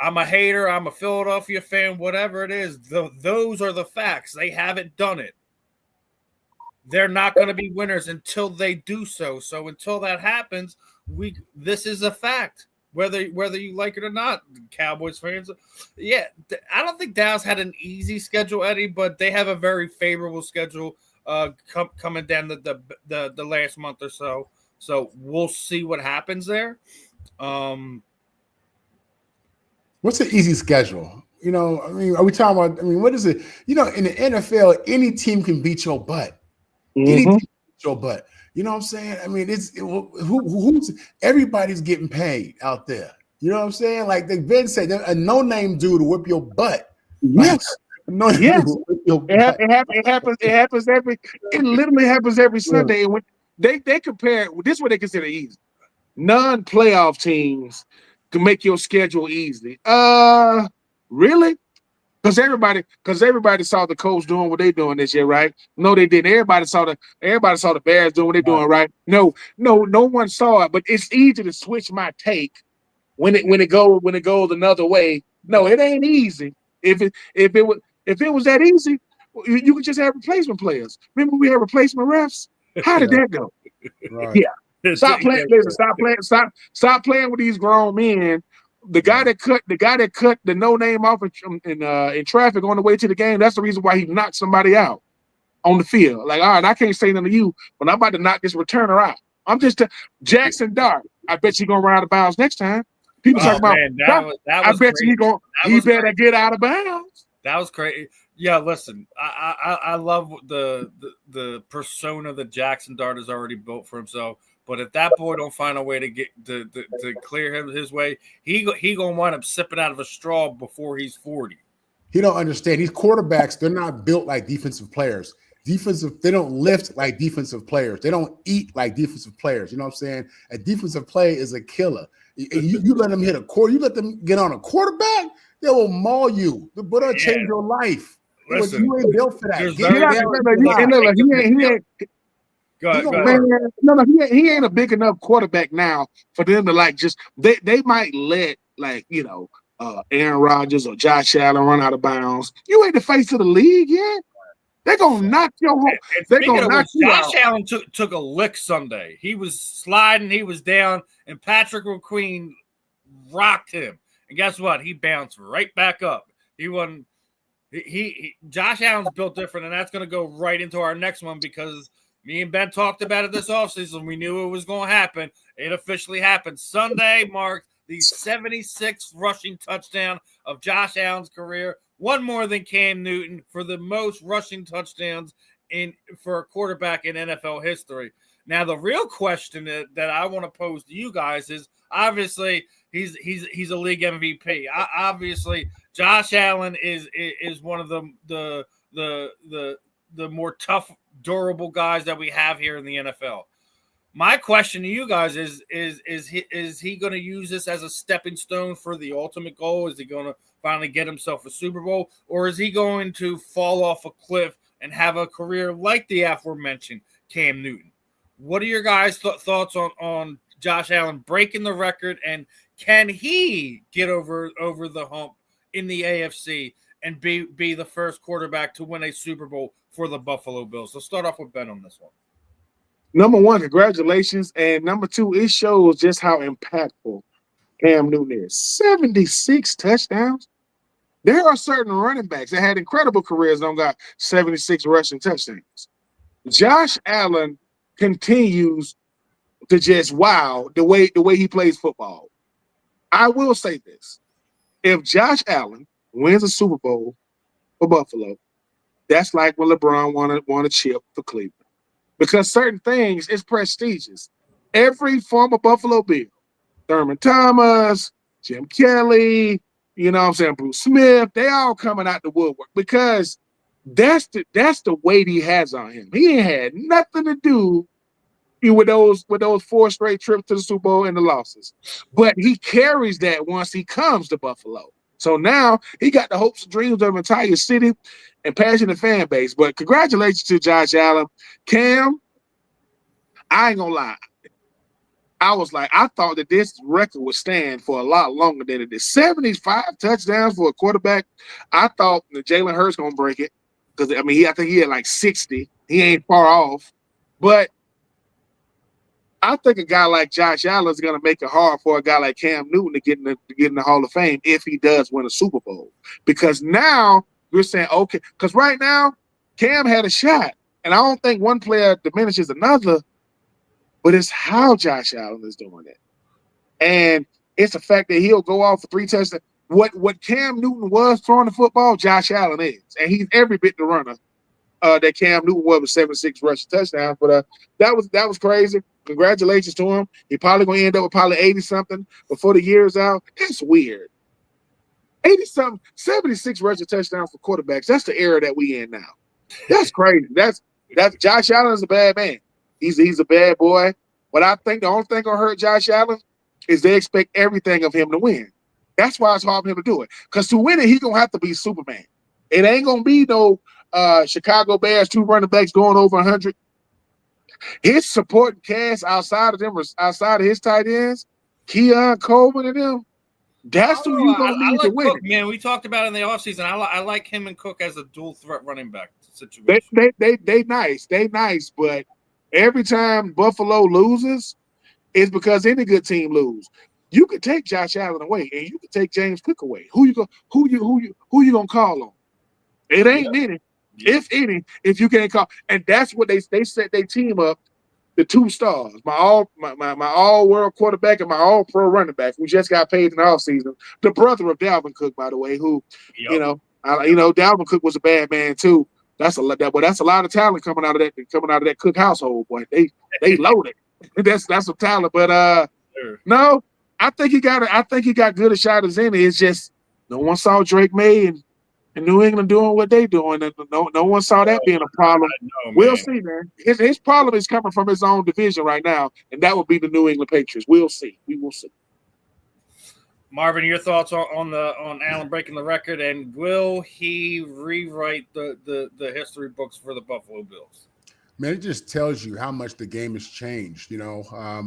I'm a hater. I'm a Philadelphia fan, whatever it is. Those are the facts. They haven't done it. They're not going to be winners until they do so. So until that happens, this is a fact, whether you like it or not, Cowboys fans. Yeah, I don't think Dallas had an easy schedule, Eddie, but they have a very favorable schedule coming down the last month or so. So we'll see what happens there. What's an easy schedule? You know, I mean, are we talking about? I mean, what is it? You know, in the NFL, any team can beat your butt. Any team can beat your butt. You know what I'm saying? I mean, who's everybody's getting paid out there. You know what I'm saying? Like they've been saying, a no-name dude to whip your butt. Yes. It literally happens every Sunday. And when they compare, this is what they consider easy. Non-playoff teams can make your schedule easy. Really? Because everybody saw the Colts doing what they're doing this year, right? No, they didn't. Everybody saw the Bears doing what they're doing, right? No one saw it, but it's easy to switch my take when it goes another way. No, it ain't easy. If it was that easy, you could just have replacement players. Remember we had replacement refs? How did that go? Right. Yeah. Stop playing with these grown men. The guy that cut the no name off in traffic on the way to the game. That's the reason why he knocked somebody out on the field. Like, all right, I can't say nothing to you, but I'm about to knock this returner out. I'm just Jackson Dart. I bet you gonna run out of bounds next time. People talk about that was I bet crazy. He better get out of bounds. That was crazy. Yeah, listen, I love the persona that Jackson Dart has already built for himself. But if that boy don't find a way to get to clear his way, he gonna wind up sipping out of a straw before he's 40. He don't understand. These quarterbacks, they're not built like defensive players. They don't lift like defensive players. They don't eat like defensive players. You know what I'm saying? A defensive play is a killer. You let them hit a quarter, you let them get on a quarterback, they will maul you. But they'll change your life. Listen, you ain't built for that. He ain't a big enough quarterback now for them to like just they might let Aaron Rodgers or Josh Allen run out of bounds. You ain't the face of the league yet. They're gonna knock your home. They're gonna knock you out. Josh Allen took a lick Sunday. He was sliding, he was down, and Patrick McQueen rocked him. And guess what? He bounced right back up. He wasn't. Josh Allen's built different, and that's going to go right into our next one because me and Ben talked about it this offseason. We knew it was going to happen. It officially happened. Sunday marked the 76th rushing touchdown of Josh Allen's career, one more than Cam Newton for the most rushing touchdowns for a quarterback in NFL history. Now, the real question that I want to pose to you guys is obviously he's a league MVP. Obviously, Josh Allen is one of the more tough, durable guys that we have here in the NFL. My question to you guys is he going to use this as a stepping stone for the ultimate goal? Is he going to finally get himself a Super Bowl, or is he going to fall off a cliff and have a career like the aforementioned Cam Newton? What are your guys' thoughts on Josh Allen breaking the record, and can he get over the hump in the AFC and be the first quarterback to win a Super Bowl for the Buffalo Bills? Let's start off with Ben on this one. Number one, congratulations. And number two, it shows just how impactful Cam Newton is. 76 touchdowns. There are certain running backs that had incredible careers and got 76 rushing touchdowns. Josh Allen continues to just wow the way he plays football. I will say this. If Josh Allen wins a Super Bowl for Buffalo, that's like when LeBron won a chip for Cleveland. Because certain things is prestigious. Every former Buffalo Bill, Thurman Thomas, Jim Kelly, you know what I'm saying, Bruce Smith, they all coming out the woodwork because that's the weight he has on him. He ain't had nothing to do with those 4 straight trips to the Super Bowl and the losses. But he carries that once he comes to Buffalo. So now he got the hopes and dreams of an entire city and passionate fan base. But congratulations to Josh Allen. Cam, I ain't gonna lie. I thought that this record would stand for a lot longer than it is. 75 touchdowns for a quarterback. I thought that Jalen Hurts gonna break it because I think he had like 60. He ain't far off, but I think a guy like Josh Allen is gonna make it hard for a guy like Cam Newton to get in the Hall of Fame if he does win a Super Bowl. Because now you're saying okay, because right now Cam had a shot, and I don't think one player diminishes another. But it's how Josh Allen is doing it. And it's the fact that he'll go off for 3 touchdowns. What Cam Newton was throwing the football, Josh Allen is. And he's every bit the runner that Cam Newton was with 76 rushing touchdowns. But that was crazy. Congratulations to him. He probably going to end up with probably 80-something before the year is out. That's weird. 80-something, 76 rushing touchdowns for quarterbacks. That's the era that we in now. That's crazy. That's Josh Allen is a bad man. He's a bad boy. But I think the only thing gonna hurt Josh Allen is they expect everything of him to win. That's why it's hard for him to do it. Because to win it, he's gonna have to be Superman. It ain't gonna be no Chicago Bears 2 running backs going over 100. His supporting cast outside of his tight ends, Keon Coleman and them, that's who you gonna need to win. Cook, man, we talked about it in the offseason. I like him and Cook as a dual threat running back situation. They nice, but every time Buffalo loses, it's because any good team lose. You could take Josh Allen away, and you could take James Cook away. Who you gonna call on? It ain't many, if any, if you can't call. And that's what they set their team up. The 2 stars, my all world quarterback and my all pro running back, who just got paid in the offseason. The brother of Dalvin Cook, by the way, who Dalvin Cook was a bad man too. That's a lot of talent coming out of that Cook household, boy. They loaded. That's some talent. But no, I think he got good a shot as any. It's just no one saw Drake May and New England doing what they doing, and no one saw that being a problem. We'll see, man. His problem is coming from his own division right now, and that would be the New England Patriots. We'll see. We will see. Marvin, your thoughts on Allen breaking the record, and will he rewrite the history books for the Buffalo Bills? Man, it just tells you how much the game has changed. You know,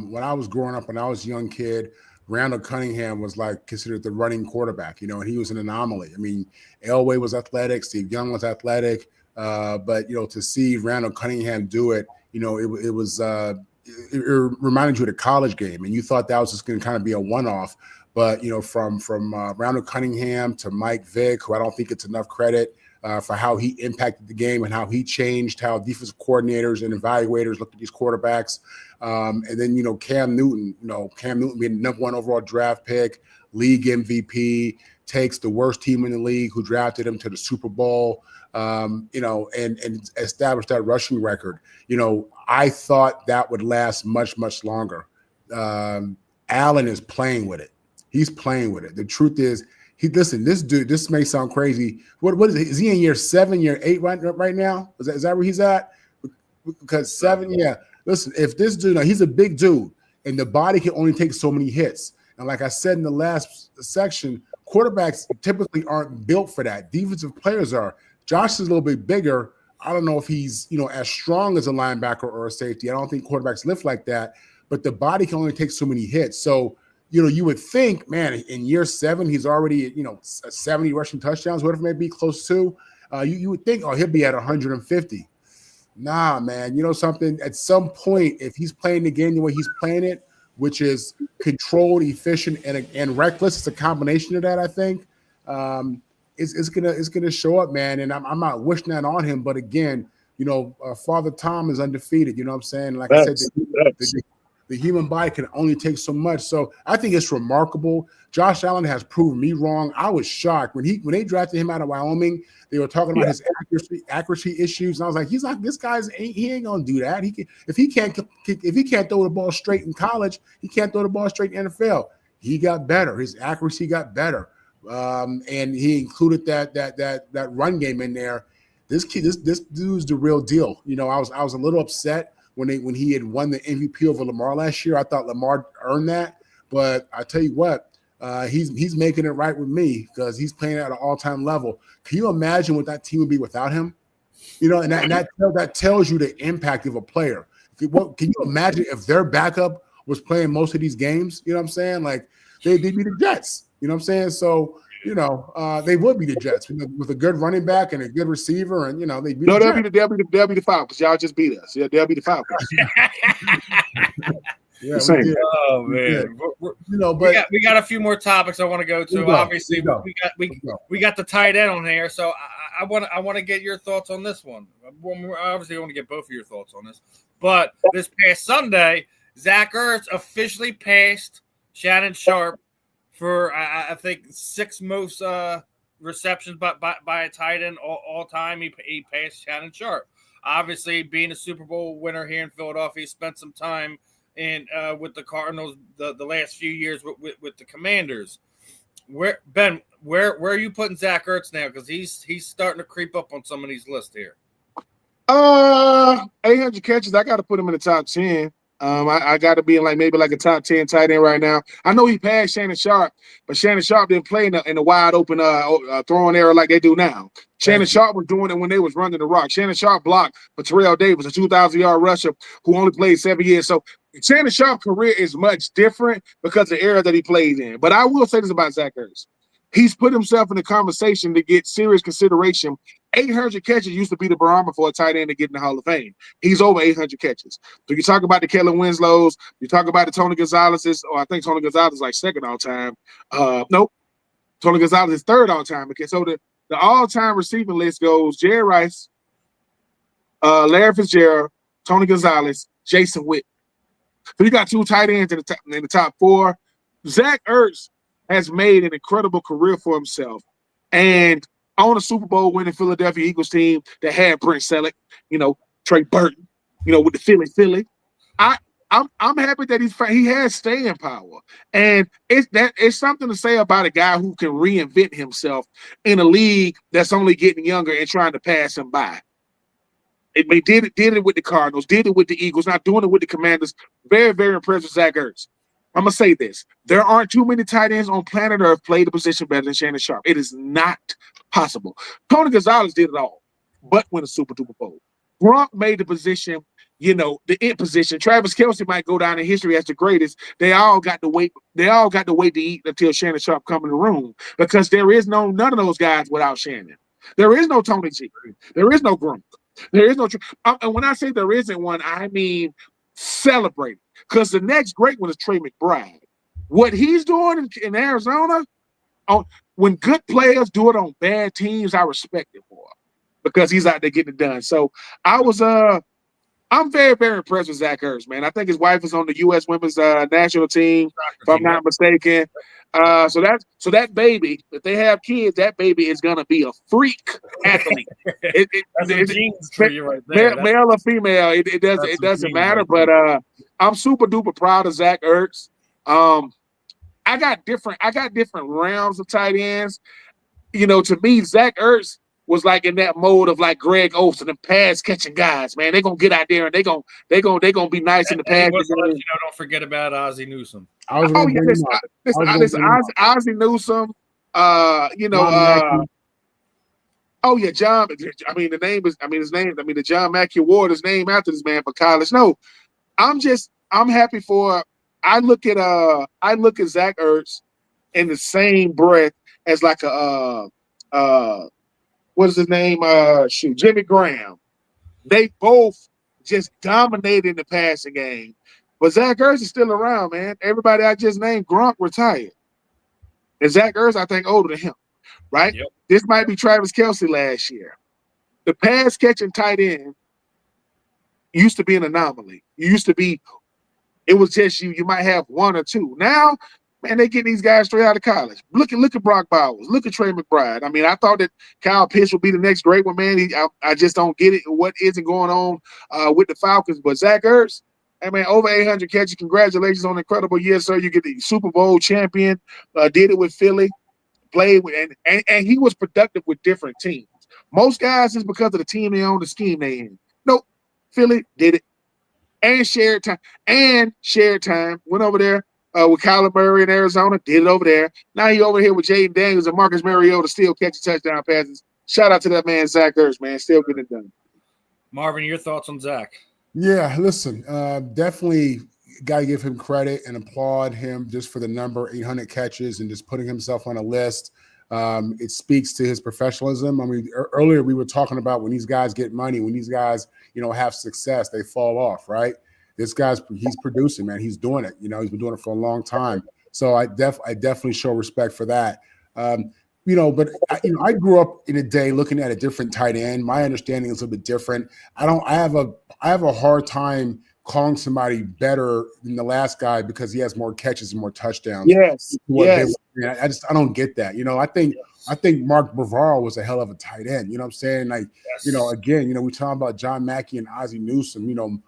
when I was growing up, when I was a young kid, Randall Cunningham was like considered the running quarterback, you know, and he was an anomaly. I mean, Elway was athletic, Steve Young was athletic, but, you know, to see Randall Cunningham do it, you know, it reminded you of the college game, and you thought that was just going to kind of be a one-off. But, you know, from Randall Cunningham to Mike Vick, who I don't think it's enough credit for how he impacted the game and how he changed how defensive coordinators and evaluators looked at these quarterbacks. And then, you know, Cam Newton being the #1 overall draft pick, league MVP, takes the worst team in the league who drafted him to the Super Bowl, you know, and established that rushing record. You know, I thought that would last much, much longer. Allen is playing with it. He's playing with it. The truth is, this dude, this may sound crazy. What is it? Is he in year 7, year 8 right now? Is that where he's at? Because 7, yeah. Listen, if this dude, he's a big dude, and the body can only take so many hits. And like I said in the last section, quarterbacks typically aren't built for that. Defensive players are. Josh is a little bit bigger. I don't know if he's, you know, as strong as a linebacker or a safety. I don't think quarterbacks lift like that, but the body can only take so many hits. So, you know, you would think, man, in year 7, he's already, you know, 70 rushing touchdowns, whatever it may be close to. You would think, he'll be at 150. Nah, man, you know something? At some point, if he's playing the game the way he's playing it, which is controlled, efficient, and reckless, it's a combination of that, I think. it's gonna show up, man. And I'm not wishing that on him, but again, Father Tom is undefeated. You know what I'm saying? Like I said, the human body can only take so much. So I think it's remarkable. Josh Allen has proven me wrong. I was shocked when they drafted him out of Wyoming. They were talking about his accuracy issues, and I was like, he ain't gonna do that. If he can't throw the ball straight in college, he can't throw the ball straight in NFL. He got better. His accuracy got better, and he included that run game in there. This dude's the real deal. I was a little upset when he had won the MVP over Lamar last year. I thought Lamar earned that, but I tell you what, he's making it right with me because he's playing at an all-time level. Can you imagine what that team would be without him? And that tells you the impact of a player. Can you imagine if their backup was playing most of these games? You know what I'm saying? Like they'd be the Jets. You know what I'm saying? So they would be the Jets with a good running back and a good receiver, and they'd be they'll be the Falcons. Y'all just beat us. Yeah, they'll be the Falcons. Yeah, oh man, but we got a few more topics I want to go to. Obviously, we got the tight end on here, so I want to get your thoughts on this one. Obviously, I want to get both of your thoughts on this. But this past Sunday, Zach Ertz officially passed Shannon Sharpe for I think 6 most receptions by a tight end all time. He passed Shannon Sharpe. Obviously, being a Super Bowl winner here in Philadelphia, he spent some time with the Cardinals the last few years with the Commanders. Where are you putting Zach Ertz now? Because he's starting to creep up on some of these lists here. 800 catches. I got to put him in the top 10. I got to be in maybe a top 10 tight end right now. I know he passed Shannon Sharpe, but Shannon Sharpe didn't play in the wide open throwing area like they do now. Shannon Sharpe was doing it when they was running the rock. Shannon Sharpe blocked for Terrell Davis, a 2,000-yard rusher who only played 7 years. So Shannon Sharpe's career is much different because of the era that he played in. But I will say this about Zach Ertz. He's put himself in the conversation to get serious consideration. 800 catches used to be the barometer for a tight end to get in the Hall of Fame. He's over 800 catches. So you talk about the Kellen Winslows, you talk about the Tony Gonzalez's, or I think Tony Gonzalez is like second all time. Nope. Tony Gonzalez is third all time. Okay, so the all-time receiving list goes Jerry Rice, Larry Fitzgerald, Tony Gonzalez, Jason Witt. So you got 2 tight ends in the top 4. Zach Ertz has made an incredible career for himself. And on a Super Bowl winning Philadelphia Eagles team that had Brent Selleck, Trey Burton, with the Philly. I'm happy that he has staying power. And it's something to say about a guy who can reinvent himself in a league that's only getting younger and trying to pass him by. They did it with the Cardinals, did it with the Eagles, not doing it with the Commanders. Very, very impressed with Zach Ertz. I'm going to say this. There aren't too many tight ends on planet Earth play the position better than Shannon Sharpe. It is not possible. Tony Gonzalez did it all, but win a Super Duper Bowl. Gronk made the position, the it position. Travis Kelce might go down in history as the greatest. They all got to wait. They all got to wait to eat until Shannon Sharpe come in the room because there is none of those guys without Shannon. There is no Tony G. There is no Gronk. There is no. And when I say there isn't one, I mean celebrate. Because the next great one is Trey McBride. What he's doing in Arizona, when good players do it on bad teams, I respect it more because he's out there getting it done. So I'm very, very impressed with Zach Ertz, man. I think his wife is on the U.S. women's national team, if I'm not mistaken. So that baby, if they have kids, that baby is gonna be a freak athlete. It's genes for you right there. Male or female, it doesn't matter. But I'm super duper proud of Zach Ertz. I got different rounds of tight ends. To me, Zach Ertz was like in that mode of like Greg Olsen and pass catching guys. Man, they're gonna get out there and they gonna be nice in the pass. Don't forget about Ozzie Newsome. Ozzie Newsome. John. The John Mackey Award is named after this man for college. No, I'm happy for. I look at Zach Ertz in the same breath as like what is his name? Jimmy Graham. They both just dominated the passing game. But Zach Ertz is still around, man. Everybody I just named, Gronk retired. And Zach Ertz, I think, older than him. right? Yep. This might be Travis Kelce last year. The pass catching tight end used to be an anomaly. It was just you might have one or two. Now, man, they getting these guys straight out of college. Look at Brock Bowers. Look at Trey McBride. I mean, I thought that Kyle Pitts would be the next great one, man. I just don't get it. What isn't going on with the Falcons? But Zach Ertz, I mean, over 800 catches. Congratulations on an incredible year, sir. You get the Super Bowl champion. Did it with Philly. Played with and he was productive with different teams. Most guys is because of the team they own, the scheme they in. Nope. Philly did it. And shared time. Went over there with Kyler Murray in Arizona. Did it over there. Now he over here with Jaden Daniels and Marcus Mariota still catching touchdown passes. Shout out to that man, Zach Ertz, man. Still getting it done. Marvin, your thoughts on Zach? Yeah, listen, definitely got to give him credit and applaud him just for the number 800 catches and just putting himself on a list. It speaks to his professionalism. I mean, earlier we were talking about when these guys get money, when these guys, have success, they fall off, right? He's producing, man. He's doing it. He's been doing it for a long time. So I definitely show respect for that. But I grew up in a day looking at a different tight end. My understanding is a little bit different. I have a hard time calling somebody better than the last guy because he has more catches and more touchdowns. Yes. I don't get that. I think Mark Bavaro was a hell of a tight end. You know what I'm saying? Like, again, we talking about John Mackey and Ozzie Newsome,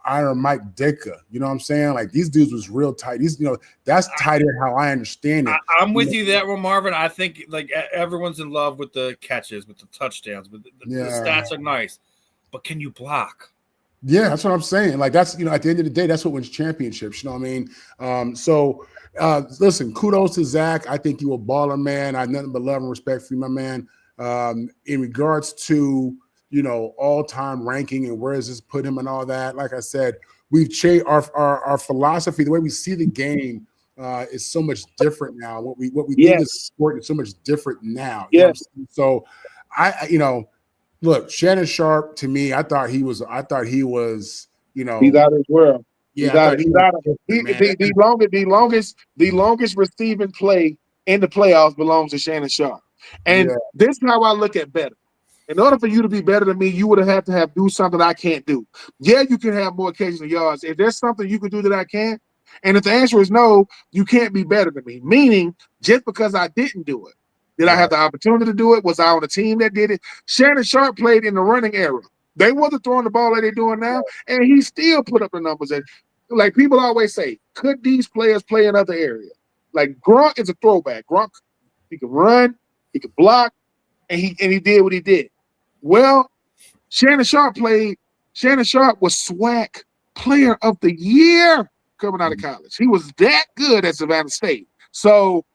Iron Mike Ditka. You know what I'm saying? Like these dudes was real tight. That's tight end how I understand it. I'm with you there, Marvin. I think like everyone's in love with the catches, with the touchdowns, but the stats are nice. But can you block? Yeah, that's what I'm saying. Like that's at the end of the day, that's what wins championships. You know what I mean? Listen, kudos to Zach. I think you a baller, man. I have nothing but love and respect for you, my man. In regards to all-time ranking and where does this put him and all that, like I said, we've changed our philosophy. The way we see the game is so much different now. What we think is sport is so much different now. Yes. So look, Shannon Sharp, to me, I thought he was, he's out of his world. Yeah, The longest receiving play in the playoffs belongs to Shannon Sharp. And this is how I look at better. In order for you to be better than me, you would have to do something I can't do. Yeah, you can have more catches and yards. If there's something you can do that I can't, and if the answer is no, you can't be better than me. Meaning, just because I didn't do it, did I have the opportunity to do it? Was I on a team that did it? Shannon Sharp played in the running era. They wasn't throwing the ball like they're doing now, and he still put up the numbers. And like people always say, could these players play in other areas? Like Gronk is a throwback. Gronk, he could run, he could block, and he did what he did. Well, Shannon Sharp was SWAC Player of the Year coming out of college. He was that good at Savannah State. So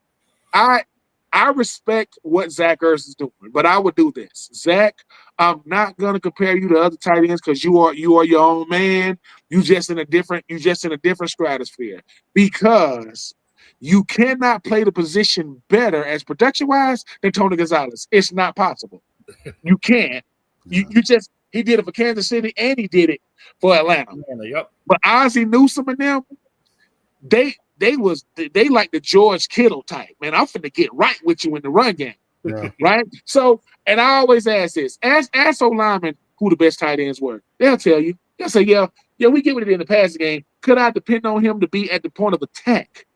I respect what Zach Ertz is doing, but I would do this. Zach, I'm not gonna compare you to other tight ends because you are your own man. You just in a different stratosphere because you cannot play the position better as production-wise than Tony Gonzalez. It's not possible. You can't. He did it for Kansas City and he did it for Atlanta. Yep. But Ozzie Newsome and them, they like the George Kittle type. Man, I'm finna get right with you in the run game. Yeah. Right? So, and I always ask this. Ask O-linemen who the best tight ends were. They'll tell you. They'll say, yeah, we give it in the passing game. Could I depend on him to be at the point of attack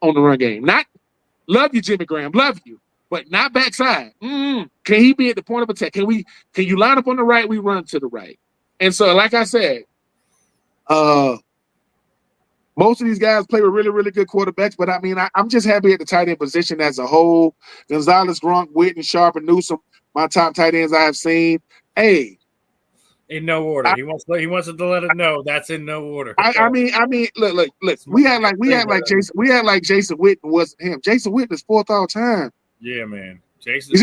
on the run game? Not love you, Jimmy Graham, love you, but not backside. Can he be at the point of attack? Can you line up on the right? We run to the right. And so, like I said, most of these guys play with really, really good quarterbacks, but I mean, I'm just happy at the tight end position as a whole. Gonzalez, Gronk, Witten, Sharp, and Newsome, my top tight ends I have seen. Hey, in no order. He wants to let it know that's in no order. I mean, look. We had like Jason Witten wasn't him. Jason Witten is fourth all time. Yeah, man. Jason.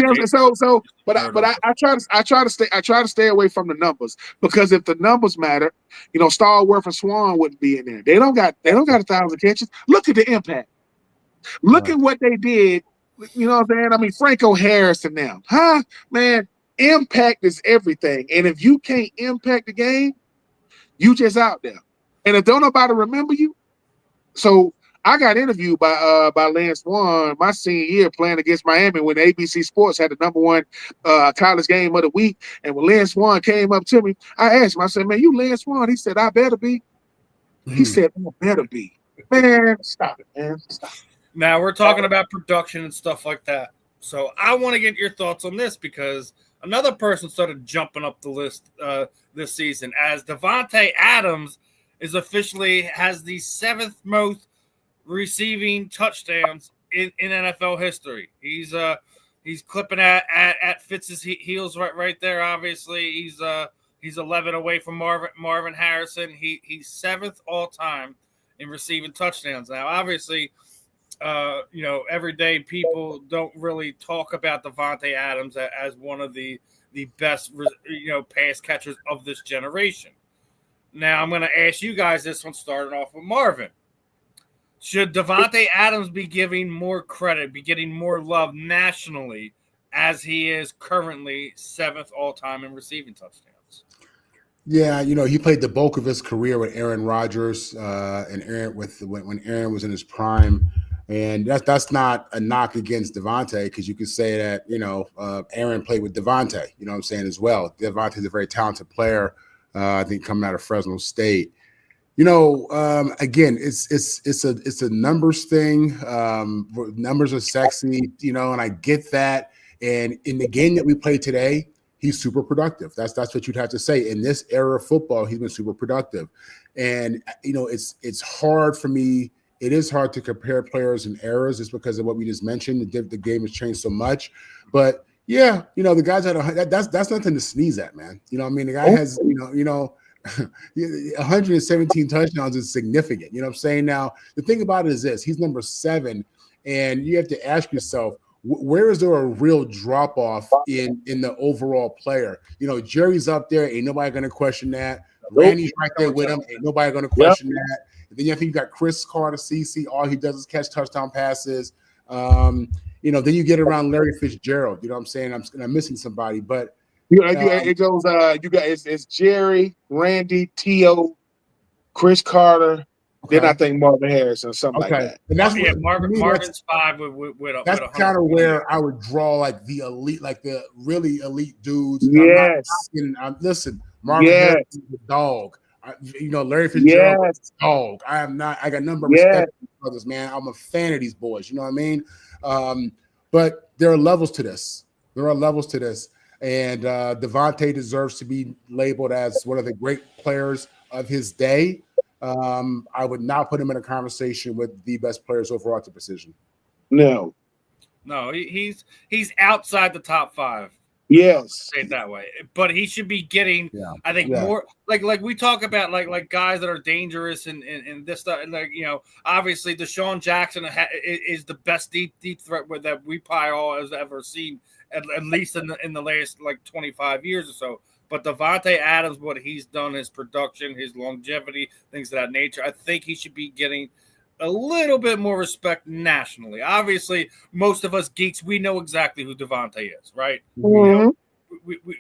But I try to stay away from the numbers because if the numbers matter, Stallworth and Swan wouldn't be in there. They don't got 1,000 catches. Look at the impact. Look at what they did. You know what I'm saying? I mean, Franco Harris and them, man. Impact is everything, and if you can't impact the game, you just out there. And if don't nobody remember you, so I got interviewed by Lance Swan my senior year playing against Miami when ABC Sports had the #1 college game of the week. And when Lance Swan came up to me, I asked him, I said, man, you Lance Swan? He said, I better be. He said, I better be. Man, stop it, man. Stop it. Now we're talking about production and stuff like that. So I want to get your thoughts on this because another person started jumping up the list this season as Davante Adams is officially has the 7th most receiving touchdowns in NFL history. He's clipping at Fitz's heels right there. Obviously, he's 11 away from Marvin Harrison. He's 7th all time in receiving touchdowns. Now, obviously, everyday people don't really talk about Davante Adams as one of the best pass catchers of this generation. Now, I'm going to ask you guys this one, starting off with Marvin. Should Davante Adams be giving more credit, be getting more love nationally as he is currently 7th all-time in receiving touchdowns? Yeah, he played the bulk of his career with Aaron Rodgers and when Aaron was in his prime. And that's not a knock against Davante because you could say that, Aaron played with Davante, you know what I'm saying, as well. Davante's a very talented player, I think, coming out of Fresno State. Again, it's a numbers thing. Numbers are sexy, and I get that. And in the game that we play today, he's super productive. That's what you'd have to say. In this era of football, he's been super productive. And it's hard for me. It is hard to compare players and eras just because of what we just mentioned. The game has changed so much. But yeah, the guys that's nothing to sneeze at, man. The guy has 117 touchdowns is significant. You know what I'm saying? Now, the thing about it is this: he's number 7, and you have to ask yourself, where is there a real drop off in the overall player? Jerry's up there, ain't nobody gonna question that. Randy's right there with him, ain't nobody gonna question that. And then you think you got Chris Carter, CC, all he does is catch touchdown passes. Then you get around Larry Fitzgerald. You know what I'm saying? I'm missing somebody, but it goes. It's Jerry, Randy, T.O., Chris Carter. Okay. Then I think Marvin Harrison, something like that. And that's Marvin's 5 with that's kind of where I would draw like the elite, like the really elite dudes. Yes. Listen, Marvin Harrison is the dog. Larry Fitzgerald is the dog. I got a number of respect for these brothers, man. I'm a fan of these boys. You know what I mean? But there are levels to this. And Davante deserves to be labeled as one of the great players of his day. I would not put him in a conversation with the best players overall to precision. No, he's outside the top 5. Yes, say it that way. But he should be getting, I think, more like we talk about like guys that are dangerous and this stuff. And obviously Deshaun Jackson is the best deep threat that we probably all has ever seen, at least in the last 25 years or so. But Davante Adams, what he's done, his production, his longevity, things of that nature, I think he should be getting a little bit more respect nationally. Obviously, most of us geeks, we know exactly who Davante is, right? Mm-hmm.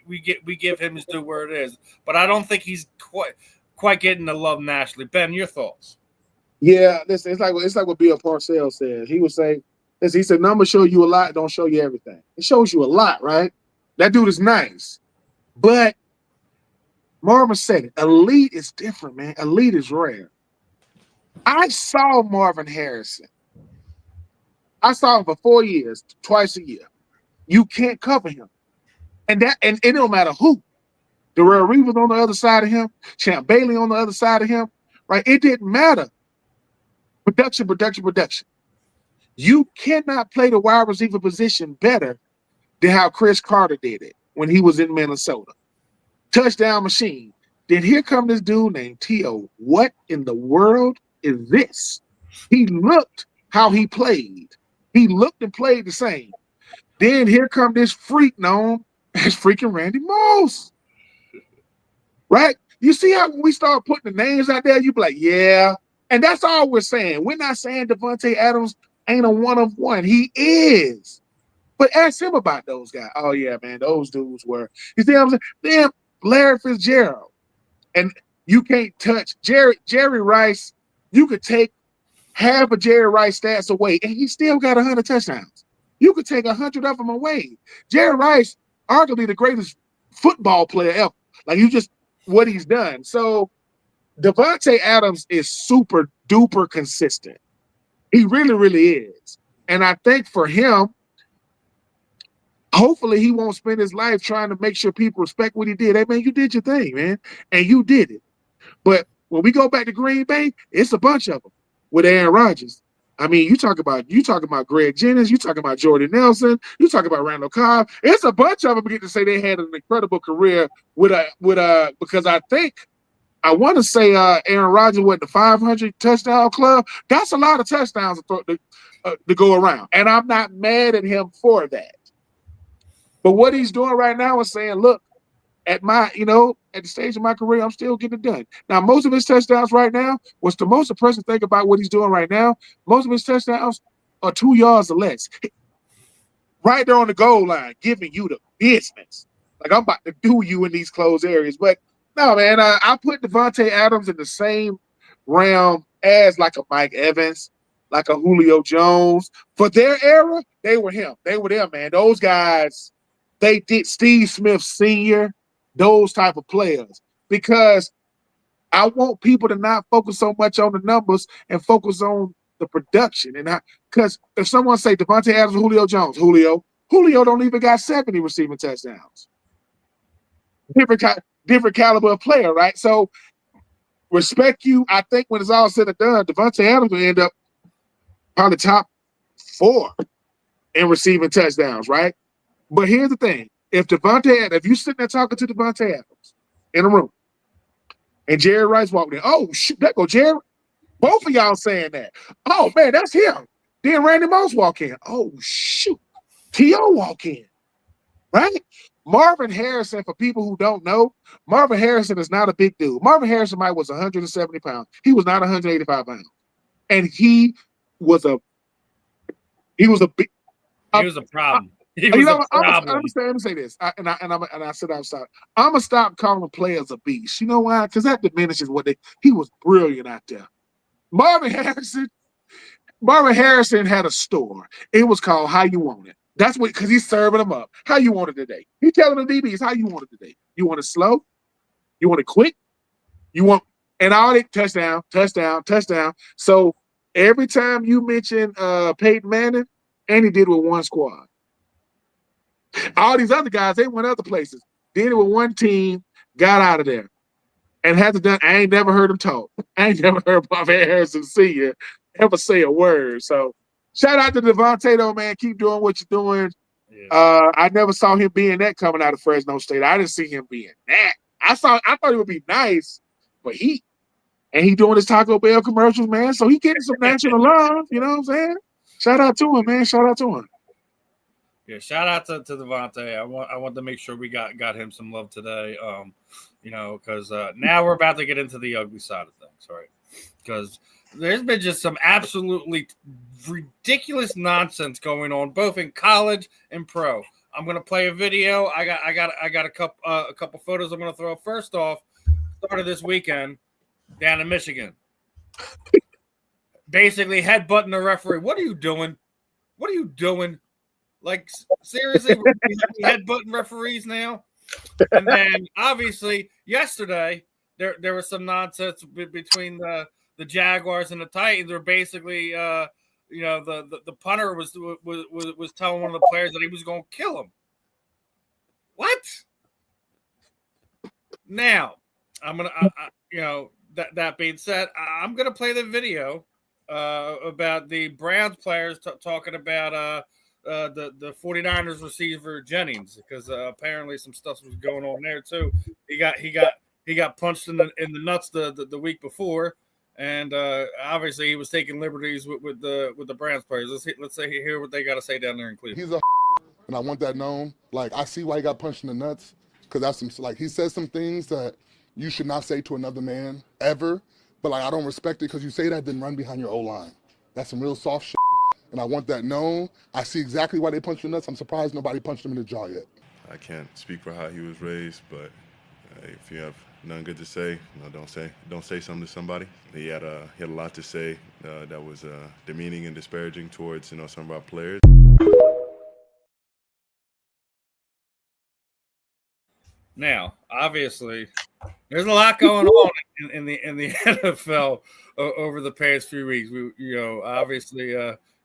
We give him his due where it is, but I don't think he's quite getting the love nationally. Ben, your thoughts? Yeah, listen, it's like what Bill Parcells said. He would say, he said, numbers show you a lot, don't show you everything. It shows you a lot, right? That dude is nice. But Marvin said it. Elite is different, man. Elite is rare. I saw Marvin Harrison. I saw him for 4 years, twice a year. You can't cover him. And it don't matter who. Darrell Reeves on the other side of him, Champ Bailey on the other side of him, right? It didn't matter. Production. You cannot play the wide receiver position better than how Chris Carter did it when he was in Minnesota. Touchdown machine. Then here come this dude named T.O. What in the world is this? He looked how he played. He looked and played the same. Then here come this freak known as freaking Randy Moss. Right? You see how when we start putting the names out there, you be like, yeah. And that's all we're saying. We're not saying Davante Adams ain't a one of one. He is. But ask him about those guys. Oh, yeah, man, those dudes were. You see what I'm saying? Damn, Larry Fitzgerald. And you can't touch Jerry Rice. You could take half of Jerry Rice stats away, and he still got 100 touchdowns. You could take 100 of them away. Jerry Rice, arguably the greatest football player ever. Like, you just what he's done. So Davante Adams is super duper consistent. He really, really is. And I think for him, hopefully he won't spend his life trying to make sure people respect what he did. Hey, man, you did your thing, man, and you did it. But when we go back to Green Bay, it's a bunch of them with Aaron Rodgers. I mean, you talk about Greg Jennings, you talking about Jordan Nelson, you talk about Randall Cobb. It's a bunch of them get to say they had an incredible career with because I want to say Aaron Rodgers went the 500 touchdown club. That's a lot of touchdowns to go around, and I'm not mad at him for that. But what he's doing right now is saying, look, at the stage of my career, I'm still getting it done. Now, most of his touchdowns right now, what's the most impressive thing about what he's doing right now, most of his touchdowns are 2 yards or less. Right there on the goal line, giving you the business. Like, I'm about to do you in these closed areas. But no, man, I put Davante Adams in the same realm as like a Mike Evans, like a Julio Jones. For their era, they were him. They were them, man. Those guys, they did Steve Smith Sr., those type of players, because I want people to not focus so much on the numbers and focus on the production. And because if someone say Davante Adams or Julio Jones, Julio don't even got 70 receiving touchdowns. Different caliber of player, right? So respect you. I think when it's all said and done, Davante Adams will end up probably top 4 in receiving touchdowns, right? But here's the thing. If you sitting there talking to Davante Adams in a room and Jerry Rice walked in, oh, shoot, that go Jerry. Both of y'all saying that. Oh, man, that's him. Then Randy Moss walk in. Oh, shoot. T.O. walk in, right? Marvin Harrison, for people who don't know, Marvin Harrison is not a big dude. Marvin Harrison was 170 pounds. He was not 185 pounds. And he was a problem. I'm gonna say this, I said outside. I'm gonna stop calling players a beast. You know why? Because that diminishes he was brilliant out there. Marvin Harrison had a store. It was called How You Want It. That's what, because he's serving them up. How you want it today? He's telling the DBs how you want it today. You want it slow? You want it quick? You want and all it touchdown. So every time you mention Peyton Manning, and he did with one squad. All these other guys, they went other places. Did it with one team, got out of there, and had to done. I ain't never heard him talk. I ain't never heard Marvin Harrison Sr. ever say a word. So shout out to Davante, though, man. Keep doing what you're doing. Yeah. I never saw him being that coming out of Fresno State. I didn't see him being that. I thought it would be nice, but he doing his Taco Bell commercials, man. So he getting some national love. You know what I'm saying? Shout out to him, man. Shout out to him. Yeah, shout out to Davante. I want to make sure we got him some love today. Because now we're about to get into the ugly side of things, right? Because there's been just some absolutely ridiculous nonsense going on, both in college and pro. I'm gonna play a video. I got a couple photos I'm gonna throw. First off, started this weekend down in Michigan. Basically headbutting the referee. What are you doing? What are you doing? Like, seriously, we're headbutting referees now? And then, obviously, yesterday, there was some nonsense between the Jaguars and the Titans. Where basically, the punter was telling one of the players that he was going to kill him. What? Now, that being said, I'm going to play the video about the Browns players talking about the 49ers receiver Jennings, because apparently some stuff was going on there too. He got punched in the nuts the week before, and obviously he was taking liberties with the Browns players. Let's hear what they got to say down there in Cleveland. He's and I want that known. Like, I see why he got punched in the nuts, because that's he says some things that you should not say to another man ever. But I don't respect it, because you say that, then run behind your O-line. That's some real soft shit. And I want that known. I see exactly why they punched the nuts. I'm surprised nobody punched him in the jaw yet. I can't speak for how he was raised, but if you have nothing good to say. Don't say something to somebody. He had a lot to say that was demeaning and disparaging towards some of our players. Now, obviously, there's a lot going on in the NFL over the past few weeks. Obviously,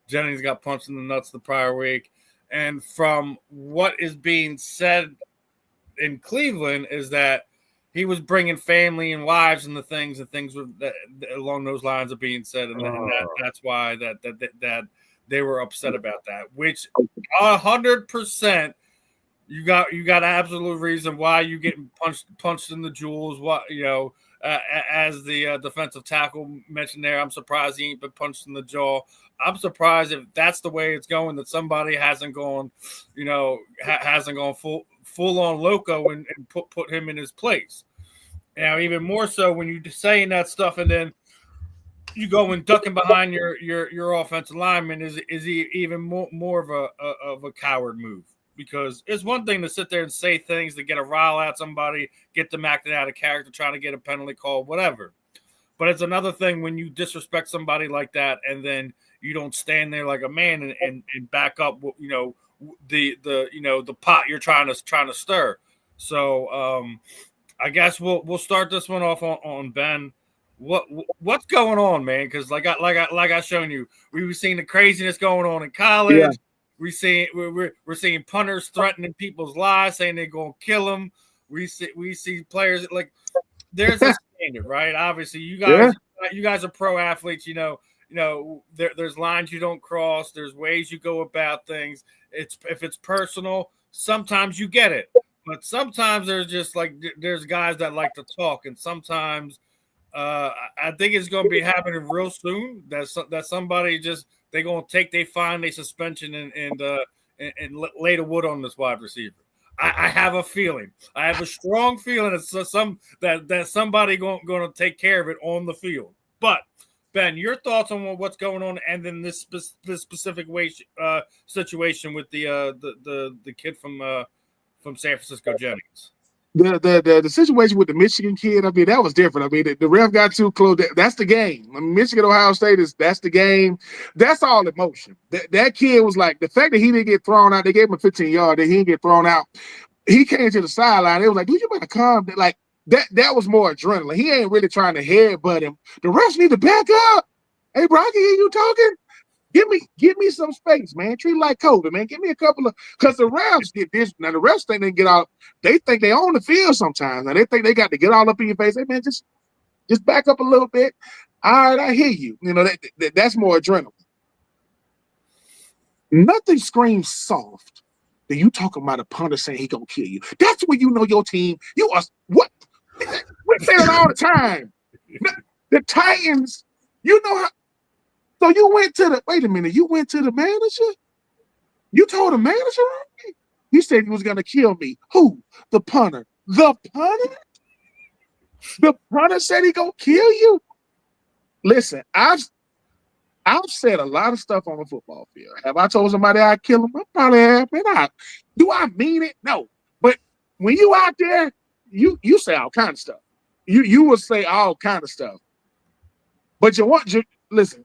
Jennings got punched in the nuts the prior week, and from what is being said in Cleveland is that he was bringing family and wives and things along those lines are being said, and that's why that they were upset about that. Which 100%. You got absolute reason why you getting punched in the jewels. What as the defensive tackle mentioned there, I'm surprised he ain't been punched in the jaw. I'm surprised if that's the way it's going, that somebody hasn't gone, hasn't gone full on loco and put him in his place. Now, even more so when you're saying that stuff and then you go and ducking behind your offensive lineman, is he even more of a coward move? Because it's one thing to sit there and say things to get a rile at somebody, get them acting out of character, trying to get a penalty call, whatever. But it's another thing when you disrespect somebody like that and then you don't stand there like a man and back up, the pot you're trying to stir. So I guess we'll start this one off on Ben. What's going on, man? Because like I shown you, we were seeing the craziness going on in college. Yeah. We're seeing punters threatening people's lives, saying they're gonna kill them. We see players like there's a standard, right? Obviously, you guys are pro athletes. There's lines you don't cross. There's ways you go about things. If it's personal, sometimes you get it, but sometimes there's guys that like to talk, and sometimes I think it's gonna be happening real soon. That somebody just. They're going to take their fine, their suspension, and lay the wood on this wide receiver. I have a feeling. I have a strong feeling that somebody going to take care of it on the field. But, Ben, your thoughts on what's going on and then this specific situation with the kid from San Francisco Jennings? The situation with the Michigan kid, I mean, that was different. I mean, the ref got too close. That's the game. I mean, Michigan, Ohio State that's the game. That's all emotion. That kid was like, the fact that he didn't get thrown out, they gave him a 15-yard, that he didn't get thrown out. He came to the sideline. It was like, dude, you better calm down. Like, that was more adrenaline. He ain't really trying to headbutt him. The refs need to back up. Hey, bro, I can hear you talking. Give me some space, man. Treat it like COVID, man. Give me a couple of because the refs get this. Now the refs think they get out. They think they own the field sometimes. Now they think they got to get all up in your face. Hey man, just back up a little bit. All right, I hear you. That's more adrenaline. Nothing screams soft than you talking about a punter saying he gonna kill you. That's when you know your team. You are what we say it all the time. The Titans, you know how. So you went to wait a minute, you went to the manager? You told the manager right? He said he was going to kill me. Who? The punter. The punter? The punter said he going to kill you? Listen, I've said a lot of stuff on the football field. Have I told somebody I'd kill him? I probably have. Do I mean it? No. But when you out there, you say all kind of stuff. You will say all kind of stuff. But listen,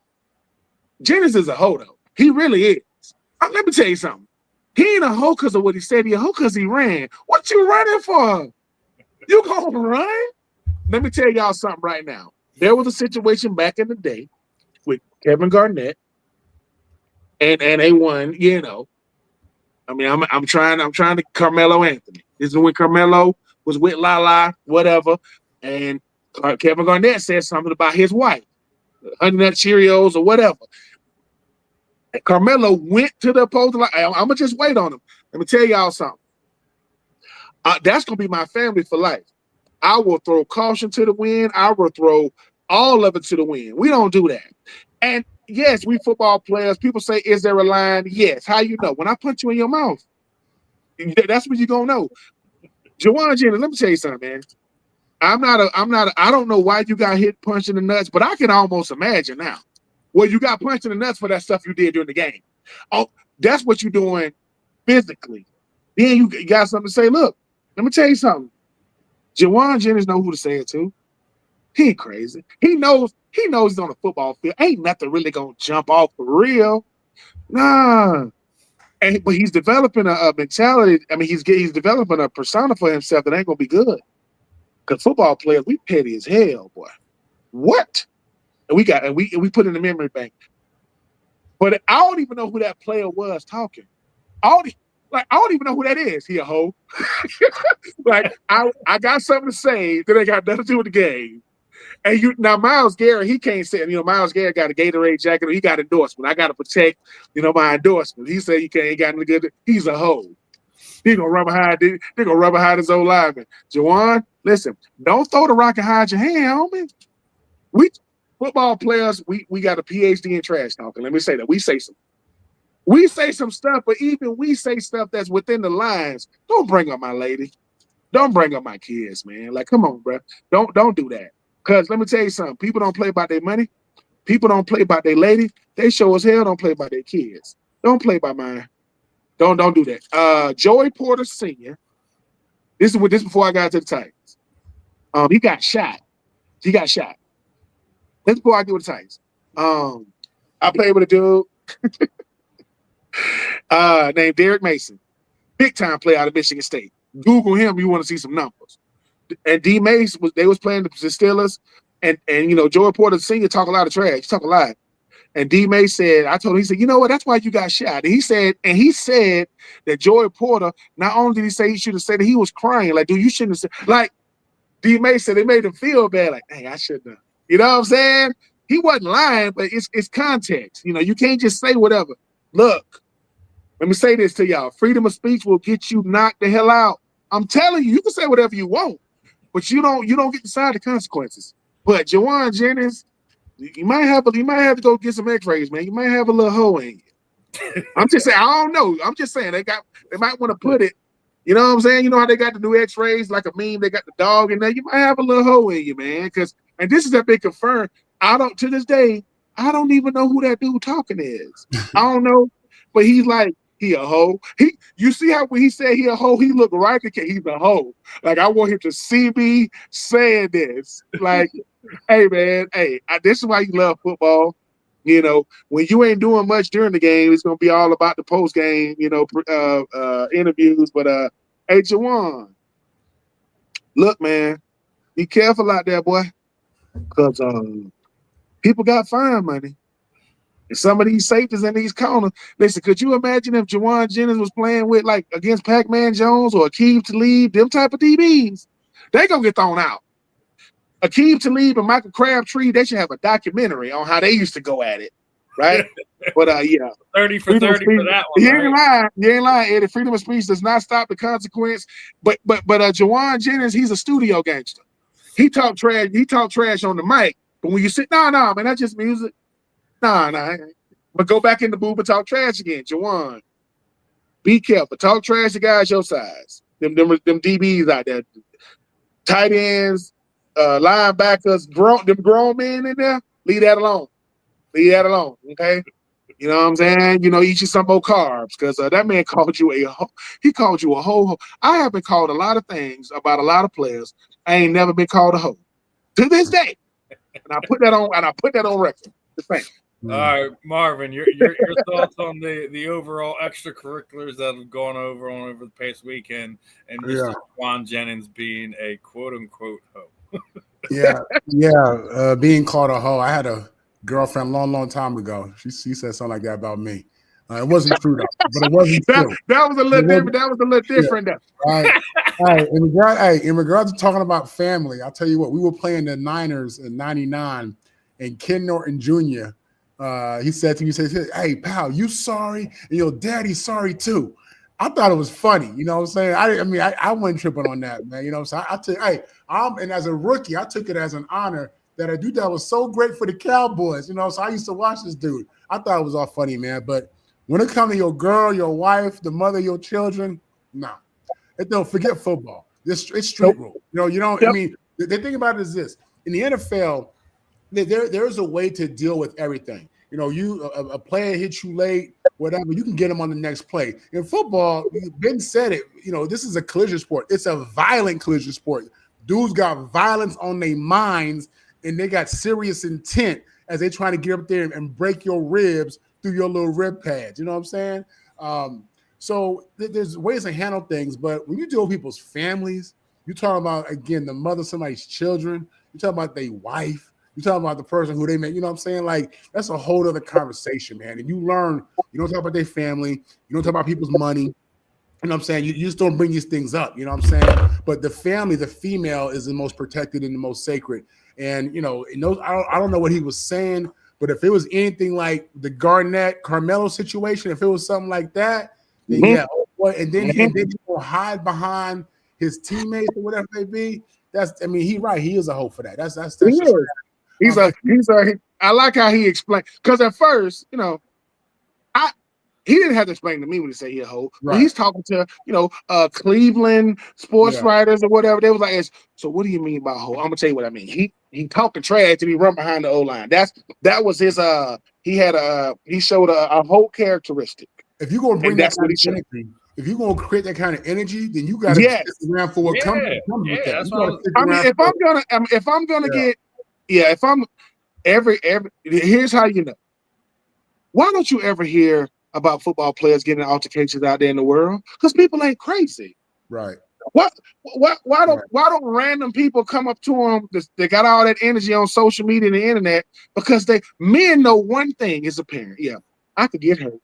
Jennings is a hoe, though. He really is. Let me tell you something. He ain't a hoe because of what he said. He a hoe because he ran. What you running for? You gonna run? Let me tell y'all something right now. There was a situation back in the day with Kevin Garnett, and they won. I mean, I'm trying to Carmelo Anthony. This is when Carmelo was with Lala, whatever, and Kevin Garnett said something about his wife. Honey Nut Cheerios or whatever. And Carmelo went to the opposing line. I'm going to just wait on him. Let me tell y'all something. That's going to be my family for life. I will throw caution to the wind. I will throw all of it to the wind. We don't do that. And yes, we football players, people say, is there a line? Yes. How you know? When I punch you in your mouth, that's what you're going to know. Juwan Jennings, let me tell you something, man. I don't know why you got hit punched in the nuts, but I can almost imagine now. Well, you got punched in the nuts for that stuff you did during the game. Oh, that's what you're doing physically. Then you got something to say. Look, let me tell you something. Jawan Jennings know who to say it to. He ain't crazy. He knows he's on the football field. Ain't nothing really gonna jump off for real. Nah. But he's developing a mentality. I mean, he's developing a persona for himself that ain't gonna be good. Because football players, we petty as hell, boy. What? And we put in the memory bank. But I don't even know who that player was talking. I don't even know who that is. He a hoe. Like I got something to say that ain't got nothing to do with the game. And now Myles Garrett, he can't say, Myles Garrett got a Gatorade jacket, he got endorsement. I gotta protect, my endorsement. He said he ain't got no good. He's a hoe. He gonna rubber hide. They gonna rubber hide his old lineman. Jawan, listen, don't throw the rock and hide your hand, homie. We football players, we got a PhD in trash talking. Let me say that. We say some stuff, but even we say stuff that's within the lines. Don't bring up my lady. Don't bring up my kids, man. Like, come on, bro. Don't do that. Because let me tell you something. People don't play about their money. People don't play about their lady. They show as hell don't play about their kids. Don't play by mine. Don't do that. Joey Porter Sr. This before I got to the Titans. He got shot. This before I get with the Titans. I played with a dude named Derek Mason. Big time player out of Michigan State. Google him, you want to see some numbers. And D Mace was playing the Steelers, and Joey Porter Sr. talk a lot of trash. He talk a lot. And D Mace said, I told him, he said, you know what? That's why you got shot. And he said that Joey Porter, not only did he say he should have said that, he was crying. Like, dude, you shouldn't have said. Like, D Mace said, it made him feel bad. Like, dang, I shouldn't have. You know what I'm saying? He wasn't lying, but it's context. You can't just say whatever. Look, let me say this to y'all. Freedom of speech will get you knocked the hell out. I'm telling you, you can say whatever you want, but you don't get to decide the consequences. But Jawan Jennings, you might have to go get some X-rays, man. You might have a little hole in you. I'm just saying, I don't know. I'm just saying they might want to put it. You know what I'm saying? You know how they got the new X-rays, like a meme, they got the dog in there. You might have a little hole in you, man. And this is a big confirmed. To this day, I don't even know who that dude talking is. I don't know, but he's like, he a hoe. You see how when he said he a hoe, he looked right at he's a hoe. Like, I want him to see me saying this. Like, hey man, this is why you love football. When you ain't doing much during the game, it's gonna be all about the post game, interviews. But hey, Jawan, look, man, be careful out there, boy, because people got fine money. And some of these safeties in these corners, listen, could you imagine if Jawan Jennings was playing with, like, against Pac-Man Jones or Akeem Talib, them type of DBs, they gonna get thrown out. Akeem Talib and Michael Crabtree, they should have a documentary on how they used to go at it, right? But 30 for 30 for that one. You ain't lying, Eddie. Freedom of speech does not stop the consequence. But Jawan Jennings, he's a studio gangster. He talk trash on the mic, but when you sit, no, man, that's just music. Nah. But go back in the booth and talk trash again. Jawan, be careful. Talk trash to guys your size. Them DBs out there, tight ends, linebackers, grown men in there. Leave that alone. Okay. You know what I'm saying? Eat you some more carbs, because that man called you a hoe. He called you a hoe. I have been called a lot of things about a lot of players. I ain't never been called a hoe to this day, and I put that on record. Just saying. All right, Marvin, your thoughts on the overall extracurriculars that have gone over the past weekend, and Mr. Jawan Jennings being a quote unquote hoe. Being called a hoe. I had a girlfriend long time ago. She said something like that about me. It wasn't true though, but it wasn't true. That was a little different. That was a little different though. All right. In regards to talking about family, I'll tell you what. We were playing the Niners in '99, and Ken Norton Jr. He said to me, "Hey, pal, you sorry, and your daddy's sorry too." I thought it was funny, you know what I'm saying? I wasn't tripping on that, man. You know what I'm saying? And as a rookie, I took it as an honor that a dude that was so great for the Cowboys, so I used to watch this dude. I thought it was all funny, man. But when it comes to your girl, your wife, the mother of your children, no. Don't forget football. It's street rule. I mean, the thing about it is this. In the NFL, there's a way to deal with everything. A player hits you late, whatever, you can get him on the next play. In football, Ben said it, this is a collision sport. It's a violent collision sport. Dudes got violence on their minds, and they got serious intent as they trying to get up there and break your ribs through your little rib pads. You know what I'm saying? So there's ways to handle things, but when you deal with people's families, you talk about, again, the mother of somebody's children, you talk about their wife, you talk about the person who they met, you know what I'm saying? Like, that's a whole other conversation, man. And you learn, you don't talk about their family, you don't talk about people's money, you know what I'm saying? You just don't bring these things up, you know what I'm saying? But the family, the female, is the most protected and the most sacred. And, you know, I don't know what he was saying, but if it was anything like the Garnett Carmelo situation, if it was something like that, then yeah. And then you go hide behind his teammates or whatever they be. He's right. He is a hope for that. That's I like how he explained, because at first, you know, he didn't have to explain to me when he said he a hoe. Right. When he's talking to, you know, Cleveland sports writers or whatever, they was like, so what do you mean by hoe? I'm gonna tell you what I mean. He talking trash and he run behind the O-line. That was his he showed a whole characteristic. If you're gonna bring that kind of energy, if you're gonna create that kind of energy, then you gotta stick around for what comes with that. Here's how you know. Why don't you ever hear about football players getting altercations out there in the world? Because people ain't crazy. Right. Why don't random people come up to them? They got all that energy on social media and the internet, because men know one thing is apparent. Yeah, I could get hurt.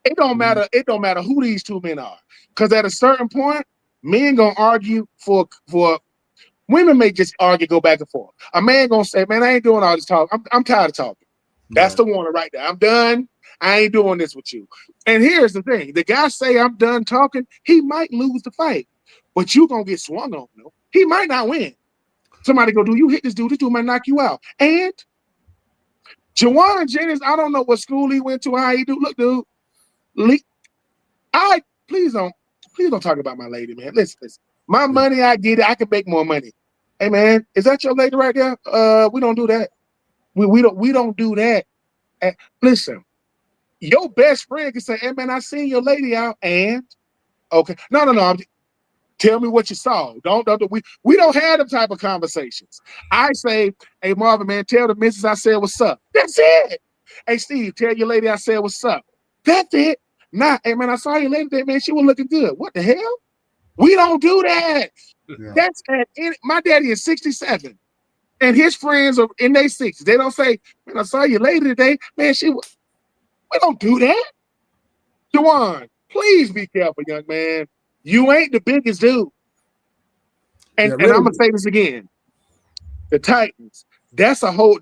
It don't matter. It don't matter who these two men are, because at a certain point, men gonna argue for. Women may just argue, go back and forth. A man gonna say, "Man, I ain't doing all this talk. I'm tired of talking." That's the one right there. I'm done. I ain't doing this with you. And here's the thing: the guy say, "I'm done talking." He might lose the fight, but you gonna get swung on. No, he might not win. Somebody go, "Do you hit this dude? This dude might knock you out." And Juwan Jennings, I don't know what school he went to, how he do. Look, dude. Please don't talk about my lady, man. Listen. My money, I get it. I can make more money. Hey, man, is that your lady right there? We don't do that. We don't do that. And listen, your best friend can say, "Hey, man, I seen your lady out," and okay, no. Tell me what you saw. We don't have them type of conversations. I say, "Hey, Marvin, man, tell the missus I said what's up." That's it. Hey, Steve, tell your lady I said what's up. That's it. Nah, hey, man, I saw your lady today, man. She was looking good. What the hell? We don't do that. Yeah. That's my daddy is 67, and his friends are in their 60s. They don't say, "Man, I saw you later today, man." We don't do that. Juwan, please be careful, young man. You ain't the biggest dude. And I'm gonna say this again: the Titans. That's a whole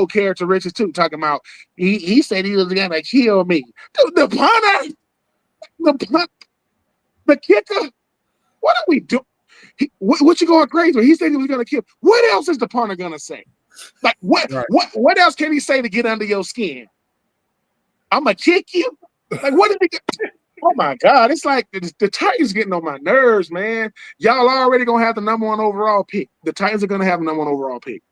characteristic too. Talking about he said he was gonna kill me. The punter, the kicker. What are we doing? What you going crazy? He said he was gonna kill. What else is the punter gonna say? Like what? Right. What else can he say to get under your skin? I'm gonna kick you. Like what did he get? Oh my God! It's like the Titans getting on my nerves, man. Y'all already gonna have the number 1 overall pick. The Titans are gonna have the number 1 overall pick.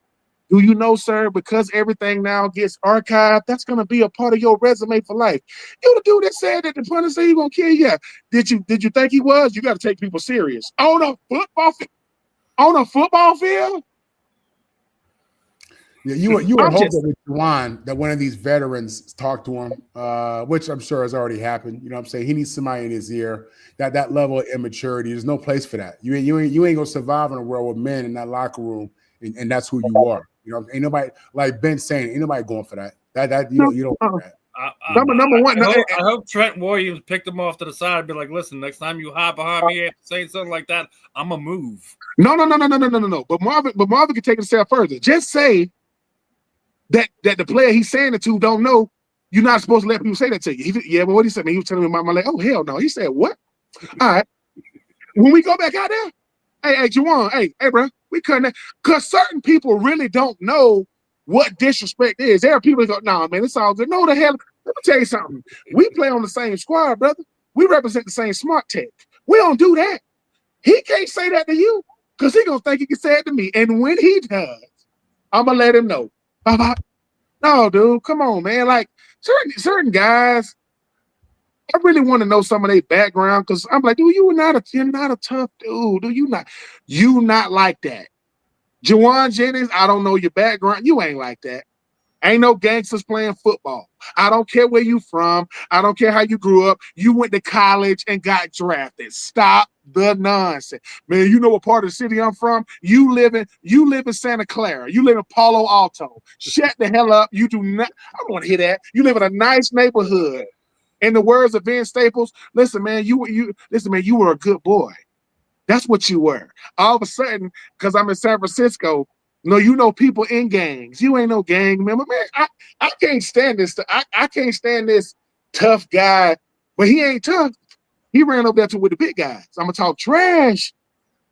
Do you know, sir? Because everything now gets archived, that's gonna be a part of your resume for life. You the dude that said that the punter said he gonna kill you. Did you think he was? You got to take people serious on a football field. Yeah, you would hope that with Juwan, that one of these veterans talk to him, which I'm sure has already happened. You know what I'm saying? He needs somebody in his ear. That level of immaturity, there's no place for that. You ain't gonna survive in a world with men in that locker room, and that's who you are. You know, ain't nobody, like Ben saying, ain't nobody going for that. You don't do that. Number one. I hope Trent Williams picked him off to the side and be like, "Listen, next time you hide behind me after saying something like that, I'm gonna move." No. But Marvin can take it a step further. Just say that the player he's saying it to don't know. You're not supposed to let people say that to you. But what he said, man, he was telling me about my leg. Oh hell no. He said what? All right. When we go back out there, hey, Juwan, hey, bro, we couldn't, because certain people really don't know what disrespect is. There are people that go, "Nah, man, it's all good." No, the hell, let me tell you something. We play on the same squad, brother. We represent the same smart tech. We don't do that. He can't say that to you because he gonna think he can say it to me. And when he does, I'm gonna let him know. No, dude, come on, man. Like certain guys, I really want to know some of their background because I'm like, dude, you're not a tough dude. Do you not like that? Juwan Jennings, I don't know your background. You ain't like that. Ain't no gangsters playing football. I don't care where you from. I don't care how you grew up. You went to college and got drafted. Stop the nonsense. Man, you know what part of the city I'm from? You live in Santa Clara. You live in Palo Alto. Shut the hell up. You do not. I don't want to hear that. You live in a nice neighborhood. In the words of Ben Staples, listen, man, you were a good boy. That's what you were. All of a sudden, because I'm in San Francisco, no, you know people in gangs. You ain't no gang member, man. I can't stand this. I can't stand this tough guy, but he ain't tough. He ran up there with the big guys. I'm gonna talk trash.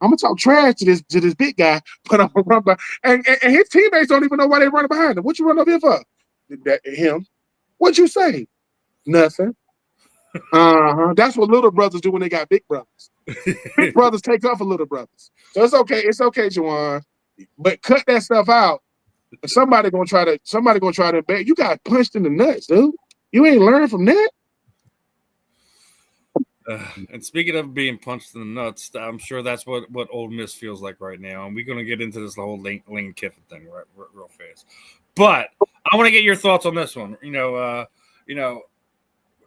To this big guy, but I'm gonna run by, and his teammates don't even know why they running behind him. What you run up here for? Him. What'd you say? Nothing. That's what little brothers do when they got big brothers. Big brothers take up for little brothers. So it's okay. It's okay, Juwan. But cut that stuff out. Somebody gonna try to bet. You got punched in the nuts, dude. You ain't learned from that. And speaking of being punched in the nuts, I'm sure that's what Ole Miss feels like right now. And we're gonna get into this whole Lane Kiffin thing real fast. But I want to get your thoughts on this one.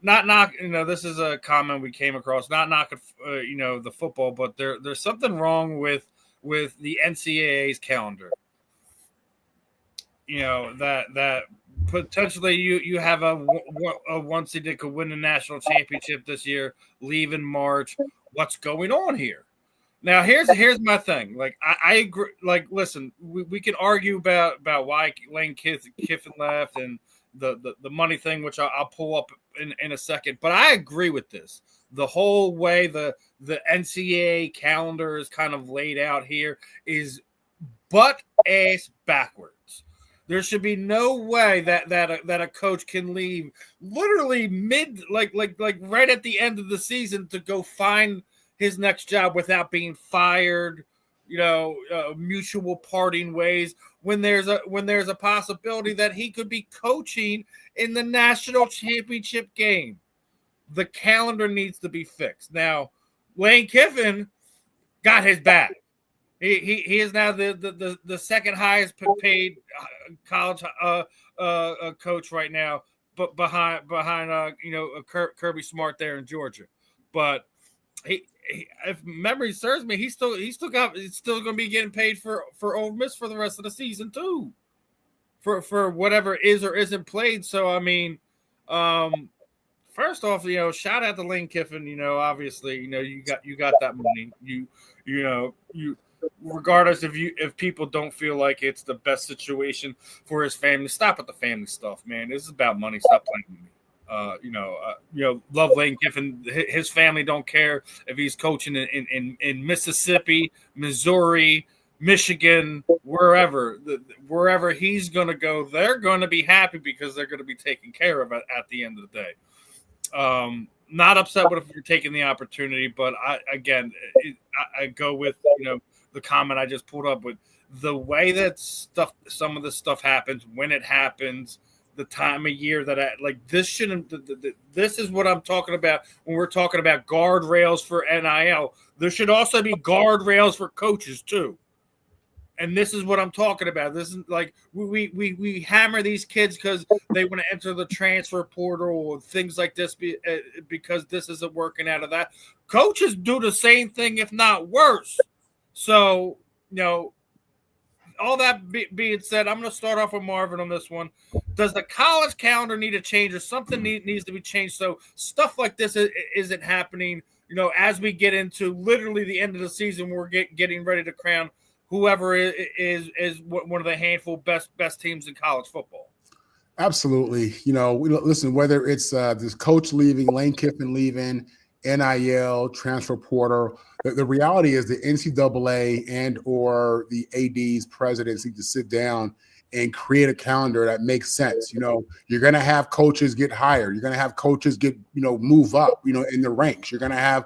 This is a comment we came across. Not knocking, the football, but there's something wrong with the NCAA's calendar. That potentially you have a one seed that could win the national championship this year, leave in March. What's going on here? Now here's my thing. Like I agree. Like listen, we can argue about why Lane Kiffin left and the money thing, which I'll pull up in a second. But I agree with this. The whole way the NCAA calendar is kind of laid out here is butt ass backwards. There should be no way that a coach can leave literally mid like right at the end of the season to go find his next job without being fired. Mutual parting ways when there's a possibility that he could be coaching in the national championship game. The calendar needs to be fixed. Now, Lane Kiffin got his back. He is now the second highest paid college coach right now, but behind Kirby Smart there in Georgia. But he if memory serves me, he's still going to be getting paid for Ole Miss for the rest of the season too, for whatever is or isn't played. So I mean, first off, shout out to Lane Kiffin. Obviously, you got that money. You regardless if people don't feel like it's the best situation for his family, stop with the family stuff, man. This is about money. Stop playing with me. Love Lane Kiffin. His family don't care if he's coaching in Mississippi, Missouri, Michigan, wherever he's going to go. They're going to be happy because they're going to be taken care of at the end of the day. Not upset with if you're taking the opportunity, but I go with the comment I just pulled up with the way that some of this stuff happens when it happens. The time of year that this shouldn't. This is what I'm talking about when we're talking about guardrails for NIL. There should also be guardrails for coaches too, and this is what I'm talking about. This is like we hammer these kids because they want to enter the transfer portal or things like this because this isn't working out of that. Coaches do the same thing, if not worse. So all that being said, I'm going to start off with Marvin on this one. Does the college calendar need to change or something needs to be changed so stuff like this isn't happening, as we get into literally the end of the season, we're getting ready to crown whoever is one of the handful best teams in college football? Absolutely. Listen, whether it's this coach leaving, Lane Kiffin leaving, NIL, transfer portal, the reality is the NCAA and or the AD's presidents need to sit down and create a calendar that makes sense. You're going to have coaches get hired. You're going to have coaches get, move up, in the ranks. You're going to have,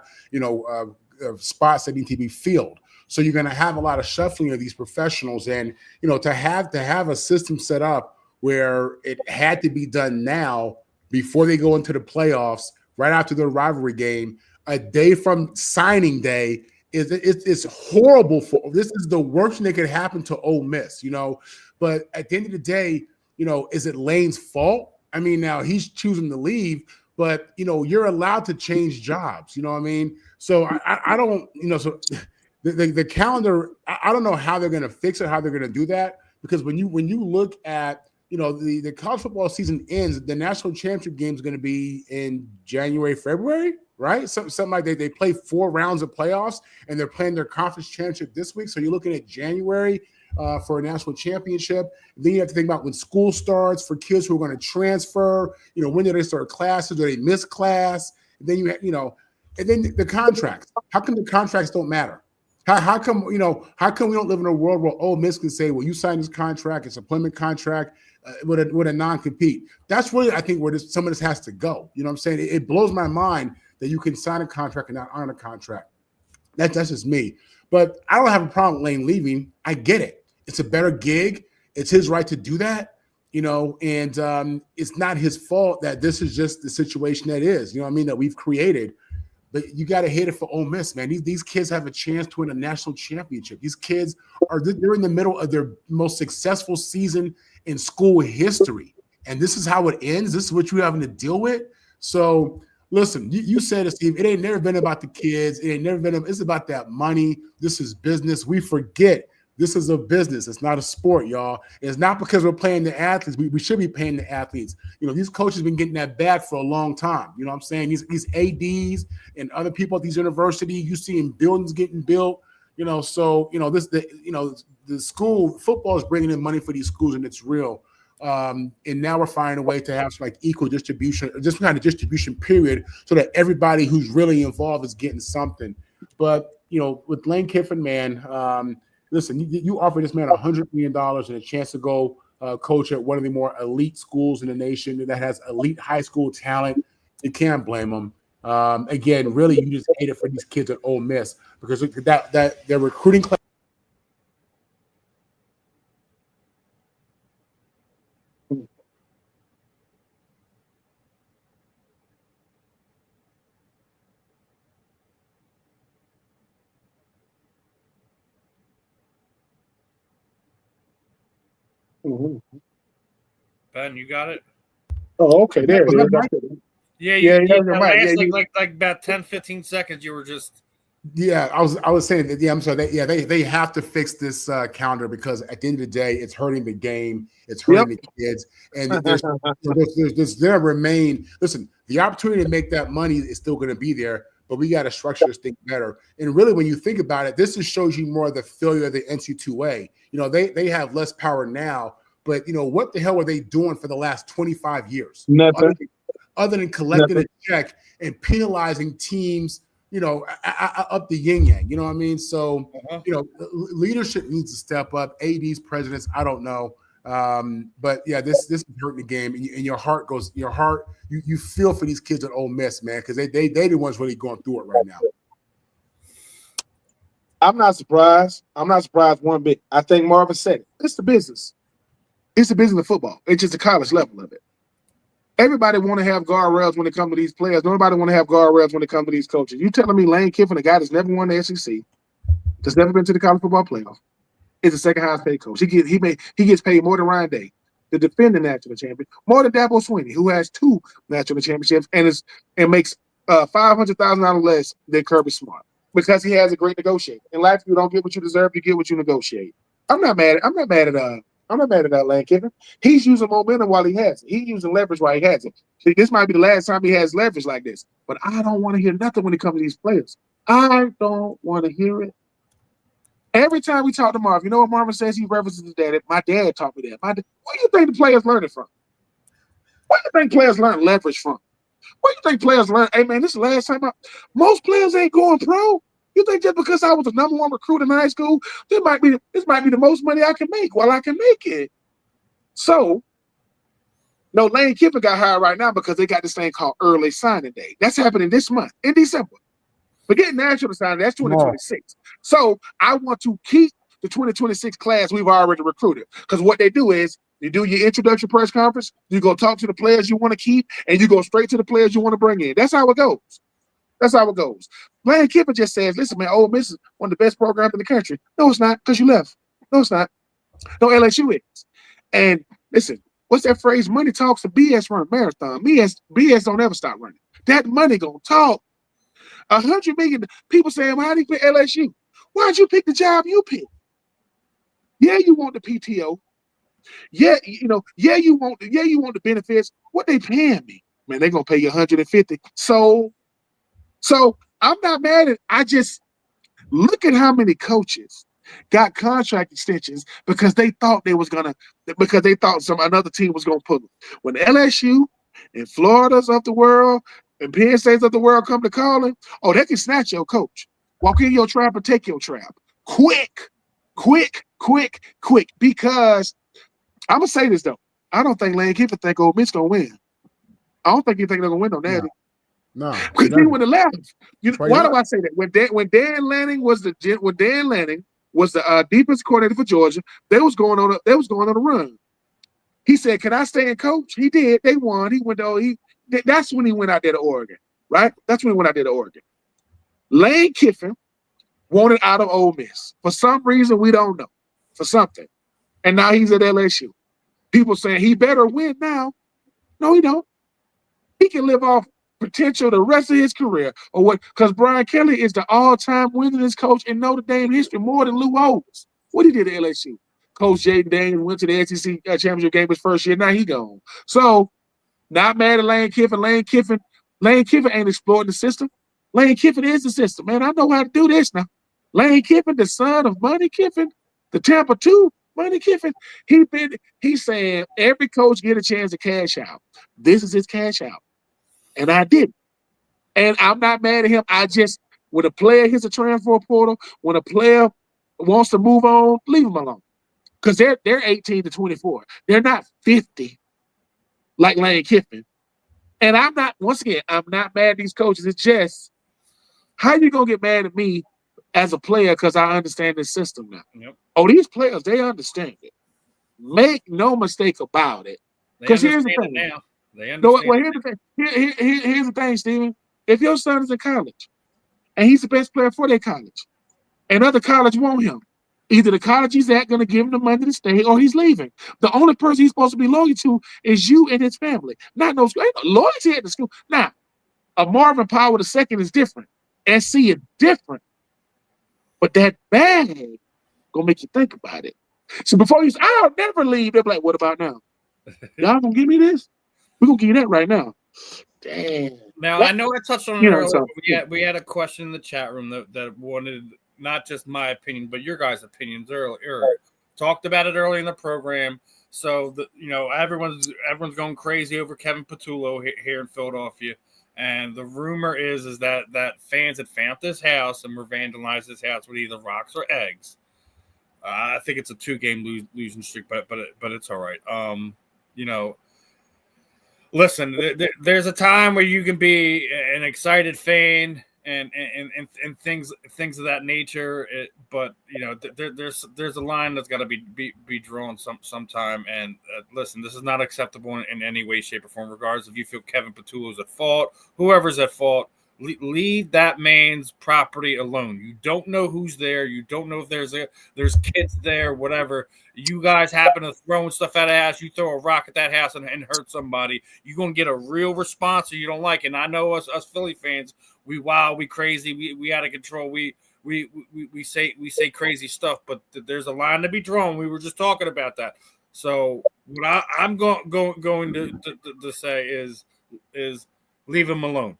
spots that need to be filled. So you're going to have a lot of shuffling of these professionals. And, to have a system set up where it had to be done now before they go into the playoffs right after their rivalry game, a day from signing day, it's horrible for this is the worst thing that could happen to Ole Miss, But at the end of the day, is it Lane's fault? I mean, now he's choosing to leave, but you're allowed to change jobs. You know what I mean? So I don't, so the calendar, I don't know how they're going to fix it, how they're going to do that, because when you look at the college football season ends, the national championship game is going to be in January, February, right? Something like they play 4 rounds of playoffs, and they're playing their conference championship this week. So you're looking at January for a national championship. Then you have to think about when school starts for kids who are going to transfer. When do they start classes? Do they miss class? And then and then the contracts. How come the contracts don't matter? How come we don't live in a world where Ole Miss can say, well, you signed this contract, it's an employment contract with a non-compete? That's really, I think, where some of this has to go. You know what I'm saying? It blows my mind that you can sign a contract and not honor a contract. That's just me. But I don't have a problem with Lane leaving. I get it. It's a better gig. It's his right to do that, and it's not his fault that this is just the situation that is, that we've created. But you got to hit it for Ole Miss, man. These kids have a chance to win a national championship. These kids they're in the middle of their most successful season in school history. And this is how it ends. This is what you're having to deal with. So listen, you said it, Steve. It ain't never been about the kids. It ain't never been. It's about that money. This is business. We forget this is a business. It's not a sport, y'all. It's not because we're paying the athletes. We should be paying the athletes. These coaches have been getting that bag for a long time. You know what I'm saying? These ADs and other people at these universities, you see buildings getting built. The school football is bringing in money for these schools, and it's real. And now we're finding a way to have equal distribution, just kind of distribution period, so that everybody who's really involved is getting something. But with Lane Kiffin, man, listen, you offer this man $100 million and a chance to go coach at one of the more elite schools in the nation that has elite high school talent. You can't blame him. Again, really, you just hate it for these kids at Ole Miss because that their recruiting class. Ben, you got it? Oh, okay. There it is. Yeah, like about 10, 15 seconds. You were just. Yeah, I was saying that. Yeah, I'm sorry. They have to fix this calendar because at the end of the day, it's hurting the game. It's hurting the kids, and there's there remain. Listen, the opportunity to make that money is still going to be there, but we got to structure this thing better. And really, when you think about it, this just shows you more of the failure of the NC2A. They have less power now, but what the hell were they doing for the last 25 years? Nothing. Other than collecting a check and penalizing teams, up the yin yang. You know what I mean? So, leadership needs to step up. ADs, presidents, I don't know. But yeah, this is hurting the game, and your heart goes. You feel for these kids at Ole Miss, man, because they the ones really going through it right now. I'm not surprised. One bit. I think Marvin said it. It's the business. It's the business of football. It's just the college level of it. Everybody want to have guardrails when it comes to these players. Nobody want to have guardrails when it comes to these coaches. You telling me Lane Kiffin, a guy that's never won the SEC, that's never been to the college football playoff, is the second highest paid coach. He gets paid more than Ryan Day, the defending national champion, more than Dabo Swinney, who has 2 national championships and makes $500,000 less than Kirby Smart because he has a great negotiator. In life, you don't get what you deserve; you get what you negotiate. I'm not mad at Lane Kiffin. He's using momentum while he has it. He's using leverage while he has it. See, this might be the last time he has leverage like this. But I don't want to hear nothing when it comes to these players. I don't want to hear it. Every time we talk to Marvin, you know what Marvin says? He references his dad. My dad taught me that. Where do you think the players learn it from? Where do you think players learn leverage from? Where do you think players learn? Hey, man, this is the last time. Most players ain't going pro. You think just because I was the number 1 recruit in high school, this might be the most money I can make while I can make it. So, no, Lane Kiffin got hired right now because they got this thing called early signing day. That's happening this month in December. Forget national signing, that's 2026. So I want to keep the 2026 class we've already recruited. Because what they do is You do your introduction press conference. You go talk to the players you want to keep, and you go straight to the players you want to bring in. That's how it goes. That's how it goes. Lane Kiffin just says, listen, man, Ole Miss is one of the best programs in the country. No, it's not, because you left. No, it's not. No, LSU is. And listen, what's that phrase? Money talks, the BS run marathon. BS don't ever stop running. That money gonna talk. $100 million. People saying, well, how do you pick LSU? Why'd you pick the job you picked? Yeah, you want the PTO. Yeah, you want the benefits. What they paying me? Man, they're gonna pay you $150. So I'm not mad at it. I just look at how many coaches got contract extensions because they thought another team was gonna put them. When LSU and Florida's of the world and Penn State's of the world come to calling, oh, they can snatch your coach. Walk in your trap and take your trap. Quick. Because I'm gonna say this though. I don't think Lane Kiffin think Ole Miss gonna win. I don't think he think they're gonna win on that. No. Because he would have left. Why do I say that? When Dan Lanning was the defense coordinator for Georgia, they was going on a run. He said, "Can I stay and coach?" He did. They won. He went to that's when he went out there to Oregon, right? That's when he went out there to Oregon. Lane Kiffin wanted out of Ole Miss for some reason we don't know, for something, and now he's at LSU. People saying he better win now. No, he don't. He can live off potential the rest of his career, or what? Because Brian Kelly is the all-time winningest coach in Notre Dame history, more than Lou Holtz. What he did at LSU? Coach Jaden Daniels went to the SEC championship game his first year. Now he gone. So, not mad at Lane Kiffin. Lane Kiffin ain't exploiting the system. Lane Kiffin is the system, man. I know how to do this now. Lane Kiffin, the son of Money Kiffin, the Tampa 2 Money Kiffin, he's saying every coach get a chance to cash out. This is his cash out. And I didn't. And I'm not mad at him. When a player hits a transfer portal, when a player wants to move on, leave them alone. Because they're 18 to 24. They're not 50 like Lane Kiffin. And I'm not mad at these coaches. It's just, how you going to get mad at me as a player because I understand this system now? Yep. Oh, these players, they understand it. Make no mistake about it. Because here's the thing. Now. They understand. Here's the thing. Here's the thing, Steven. If your son is in college and he's the best player for their college, and other college want him, either the college he's at going to give him the money to stay or he's leaving. The only person he's supposed to be loyal to is you and his family. Not no school. Ain't no loyalty at the school. Now, a Marvin Powell II is different. SC is different. But that bag gonna make you think about it. So before you say, I'll never leave, they're like, what about now? Y'all gonna give me this? We're gonna give you that right now. Damn. Now, I know I touched on it earlier. We had a question in the chat room that wanted not just my opinion, but your guys' opinions earlier. Talked about it early in the program. So, everyone's going crazy over Kevin Patullo here in Philadelphia. And the rumor is that fans had found this house and were vandalized this house with either rocks or eggs. I think it's a 2-game losing streak, but it's all right. Listen, there's a time where you can be an excited fan and things of that nature. But there's a line that's got to be drawn sometime. And listen, this is not acceptable in any way, shape, or form. Regardless if you feel Kevin Patullo's at fault, whoever's at fault, leave that man's property alone. You don't know who's there. You don't know if there's kids there, whatever. You guys happen to throw stuff at a house. You throw a rock at that house and hurt somebody. You're gonna get a real response, or you don't like it. And I know us Philly fans, we wild, we crazy, we out of control. We say crazy stuff, but there's a line to be drawn. We were just talking about that. So what I'm going to say is leave him alone.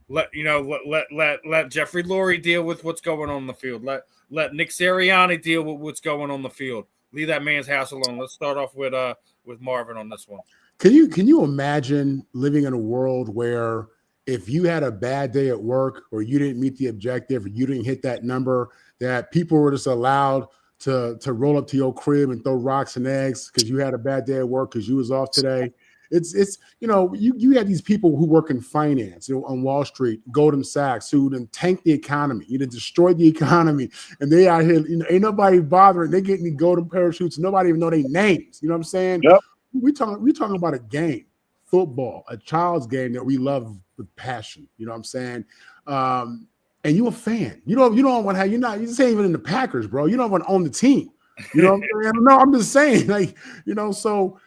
Let Jeffrey Lurie deal with what's going on the field. Let Nick Sirianni deal with what's going on the field. Leave that man's house alone. Let's start off with Marvin on this one. Can you imagine living in a world where if you had a bad day at work or you didn't meet the objective or you didn't hit that number, that people were just allowed to roll up to your crib and throw rocks and eggs because you had a bad day at work because you was off today? It's you had these people who work in finance, on Wall Street, Goldman Sachs, who then tank the economy, destroy the economy, and they out here, ain't nobody bothering. They getting the golden parachutes, nobody even know their names. You know what I'm saying? Yep. We talking about a game, football, a child's game that we love with passion. You know what I'm saying? And you a fan. You don't want to have, you just ain't even in the Packers, bro. You don't want to own the team. You know what I'm saying? No, I'm just saying, so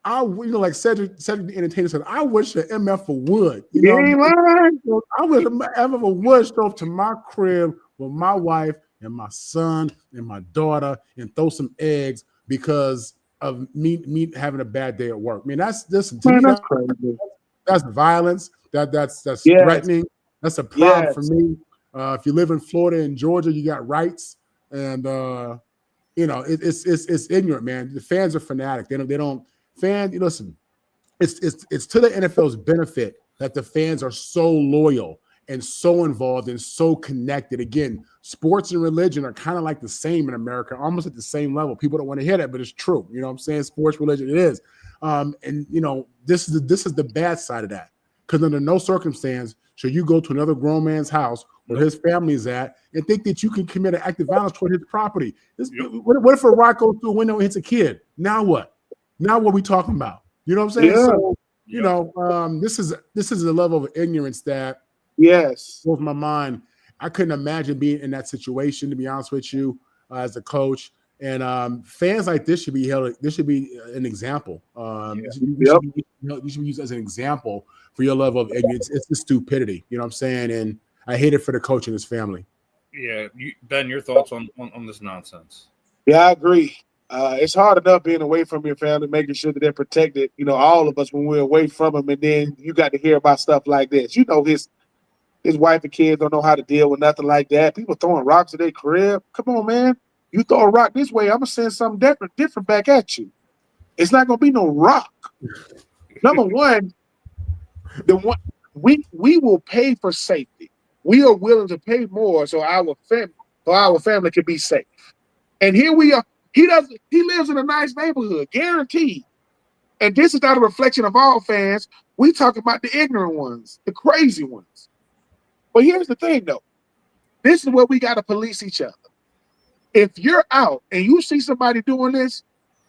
like Cedric the Entertainer said, I wish the MF would. I wish the MF would show up to my crib with my wife and my son and my daughter and throw some eggs because of me having a bad day at work. I mean, that's crazy. That's violence. That's threatening. That's a problem for me. If you live in Florida and Georgia, you got rights, and it's ignorant, man. The fans are fanatic. They don't fan. Listen, it's to the NFL's benefit that the fans are so loyal and so involved and so connected. Again, sports and religion are kind of like the same in America, almost at the same level. People don't want to hear that, but it's true. You know what I'm saying? Sports, religion, it is. This is the bad side of that. Because under no circumstance should you go to another grown man's house where his family is at and think that you can commit an act of violence toward his property. What if a rock goes through a window and hits a kid? Now what? Now what are we talking about? You know what I'm saying? Yeah. So, this is a level of ignorance that blows my mind. I couldn't imagine being in that situation, to be honest with you, as a coach. And fans like this should be held. This should be an example. You should be used as an example for your level of ignorance. It's the stupidity. You know what I'm saying? And I hate it for the coach and his family. Yeah, Ben, your thoughts on this nonsense? Yeah, I agree. It's hard enough being away from your family, making sure that they're protected. All of us when we're away from them, and then you got to hear about stuff like this. His wife and kids don't know how to deal with nothing like that. People throwing rocks at their crib. Come on, man. You throw a rock this way, I'm gonna send something different back at you. It's not gonna be no rock. Number one, we will pay for safety. We are willing to pay more so our family can be safe. And here we are. He lives in a nice neighborhood, guaranteed. And this is not a reflection of all fans. We talk about the ignorant ones, the crazy ones. But here's the thing, though. This is where we got to police each other. If you're out and you see somebody doing this,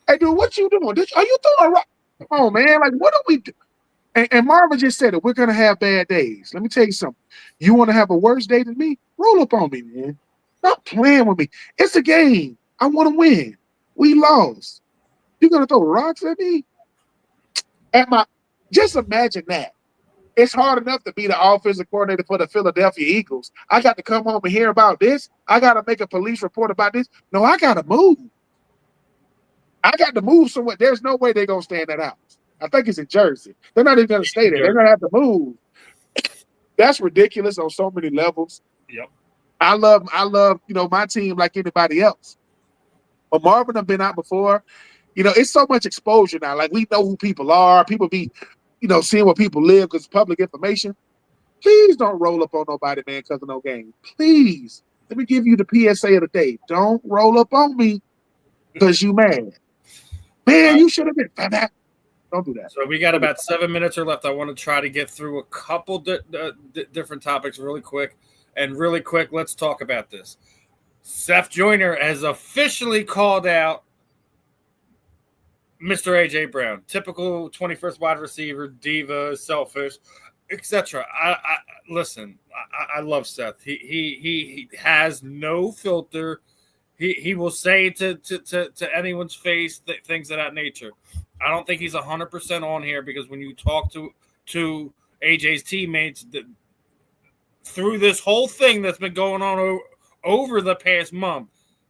hey, dude, what you doing? Are you throwing a rock? Come on, man. Like, what do we do? And Marvin just said it. We're going to have bad days. Let me tell you something. You want to have a worse day than me? Roll up on me, man. Stop playing with me. It's a game. I want to win. We lost. You're going to throw rocks at me? Just imagine that. It's hard enough to be the offensive coordinator for the Philadelphia Eagles. I got to come home and hear about this. I got to make a police report about this. No, I got to move. I got to move somewhere. There's no way they're going to stay in that house. I think it's in Jersey. They're not even going to stay there. They're going to have to move. That's ridiculous on so many levels. Yep. I love, my team like anybody else. But Marvin have been out before. It's so much exposure now. Like, we know who people are. People be seeing where people live because it's public information. Please don't roll up on nobody, man, because of no game. Please. Let me give you the PSA of the day. Don't roll up on me because you mad. Man, you should have been. Don't do that. So we got about 7 minutes left. I want to try to get through a couple different topics really quick. And really quick, let's talk about this. Seth Joyner has officially called out Mr. A.J. Brown, typical 21st wide receiver, diva, selfish, etc. Listen. I love Seth. He has no filter. He will say to anyone's face things of that nature. I don't think he's 100% on here because when you talk to AJ's teammates through this whole thing that's been going on over the past month,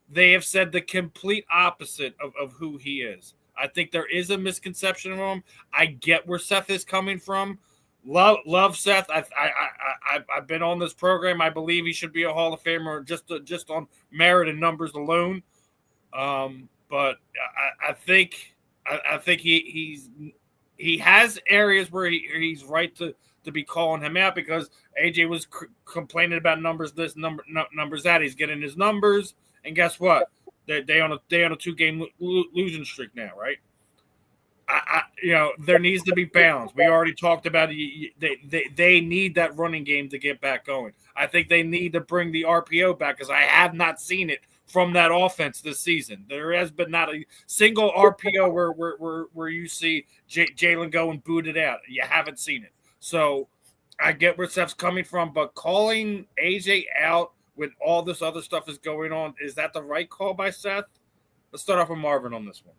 they have said the complete opposite of who he is. I think there is a misconception of him. I get where Seth is coming from. Love Seth. I've been on this program. I believe he should be a Hall of Famer just on merit and numbers alone. But I think he has areas where he's right to be calling him out because AJ was complaining about numbers numbers that. He's getting his numbers, and guess what? They on a 2-game losing streak now, right? there needs to be balance. We already talked about it. They need that running game to get back going. I think they need to bring the RPO back because I have not seen it from that offense this season. There has been not a single RPO where you see Jalen go and boot it out. You haven't seen it. So I get where Seth's coming from, but calling AJ out when all this other stuff is going on, is that the right call by Seth? Let's start off with Marvin on this one.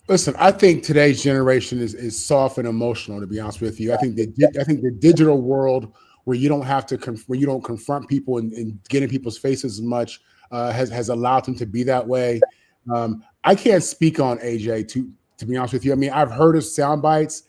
Listen, I think today's generation is soft and emotional. To be honest with you, I think the digital world where you don't have to where you don't confront people and get in people's faces as much has allowed them to be that way. I can't speak on AJ to be honest with you. I mean, I've heard his sound bites.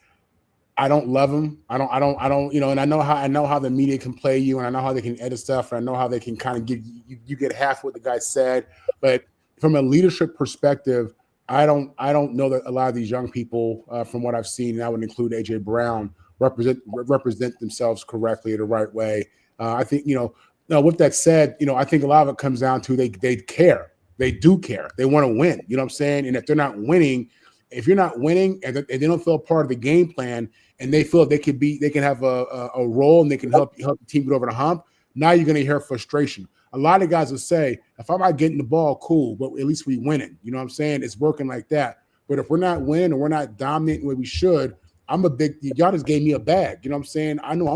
I don't love him. I don't. And I know how the media can play you, and I know how they can edit stuff, and I know how they can kind of give you get half what the guy said. But from a leadership perspective, I don't know that a lot of these young people, from what I've seen, and I would include AJ Brown, represent themselves correctly the right way. I think Now, with that said, I think a lot of it comes down to they care. They do care. They want to win. You know what I'm saying? And if they're not winning, if you're not winning and they don't feel part of the game plan, and they feel they can have a role and they can help the team get over the hump, now you're going to hear frustration. A lot of guys will say, if I'm not getting the ball, cool, but at least we winning. You know what I'm saying? It's working like that. But if we're not winning or we're not dominating where we should, y'all just gave me a bag. You know what I'm saying? I know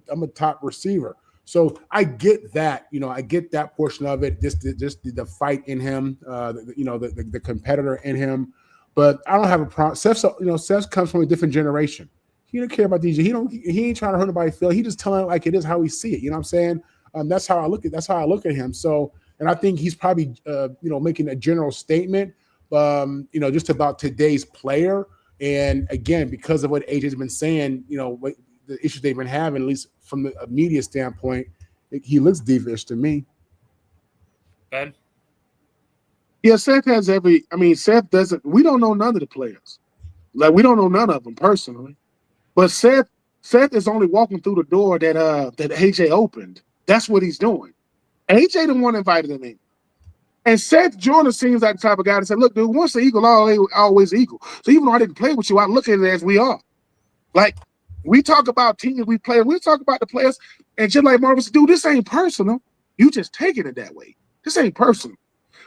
I'm a top receiver. So I get that, I get that portion of it, just the fight in him, the competitor in him. But I don't have a problem. Seth comes from a different generation. He don't care about DJ. He ain't trying to hurt nobody's feelings. He just telling it like it is how he see it. You know what I'm saying? That's how I look at him. So, and I think he's probably making a general statement, just about today's player. And again, because of what AJ's been saying, what the issues they've been having, at least from the media standpoint, he looks divish to me. Ben? Yeah, Seth Seth doesn't. We don't know none of the players. Like, we don't know none of them personally. But Seth is only walking through the door that AJ opened. That's what he's doing. AJ the one invited him in. And Seth Jordan seems like the type of guy that said, look, dude, once the eagle, always eagle. So even though I didn't play with you, I look at it as we are. Like, we talk about teams we play, we talk about the players, and just like Marvin said, dude, this ain't personal. You just taking it that way. This ain't personal.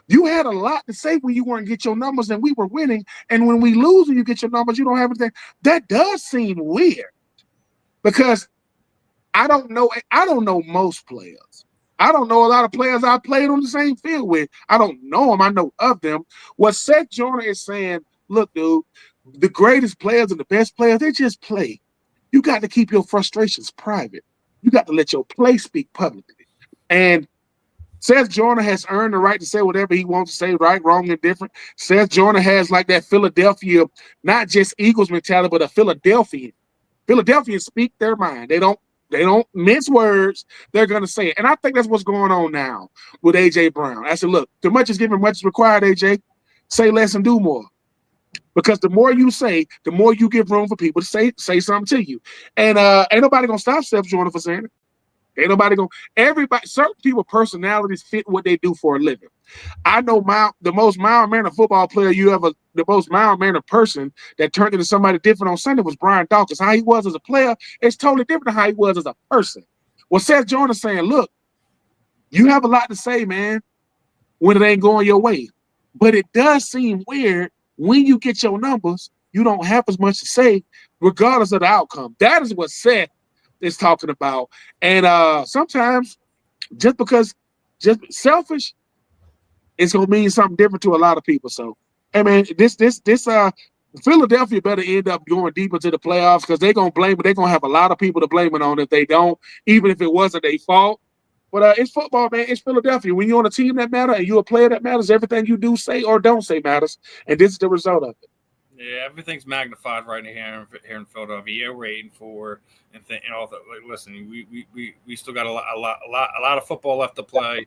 You had a lot to say when you weren't get your numbers and we were winning. And when we lose and you get your numbers, you don't have anything. That does seem weird because I don't know most players. I don't know a lot of players I played on the same field with. I don't know them. I know of them. What Seth Jordan is saying, look, dude, the greatest players and the best players, they just play. You got to keep your frustrations private. You got to let your play speak publicly. And Seth Jordan has earned the right to say whatever he wants to say, right, wrong, and different. Seth Jordan has like that Philadelphia, not just Eagles mentality, but a Philadelphian. Philadelphians speak their mind. They don't mince words. They're going to say it. And I think that's what's going on now with AJ Brown. I said, look, too much is given, much is required, AJ. Say less and do more. Because the more you say, the more you give room for people to say something to you. And ain't nobody going to stop Seth Jordan for saying it. Ain't nobody certain people personalities fit what they do for a living. I know the most mild-mannered football player the most mild-mannered person that turned into somebody different on Sunday was Brian Dawkins. How he was as a player is totally different than how he was as a person. Well, Seth Jordan is saying, look, you have a lot to say, man, when it ain't going your way. But it does seem weird when you get your numbers, you don't have as much to say, regardless of the outcome. That is what Seth is talking about. And sometimes just selfish, it's gonna mean something different to a lot of people. So, hey man, this Philadelphia better end up going deep into the playoffs because they're gonna blame it. They're gonna have a lot of people to blame it on if they don't, even if it wasn't their fault. But it's football, man. It's Philadelphia. When you're on a team that matters and you're a player that matters, everything you do, say, or don't say matters. And this is the result of it. Yeah, everything's magnified right here in Philadelphia. We're 8-4, and all that. Like, listen, we still got a lot of football left to play,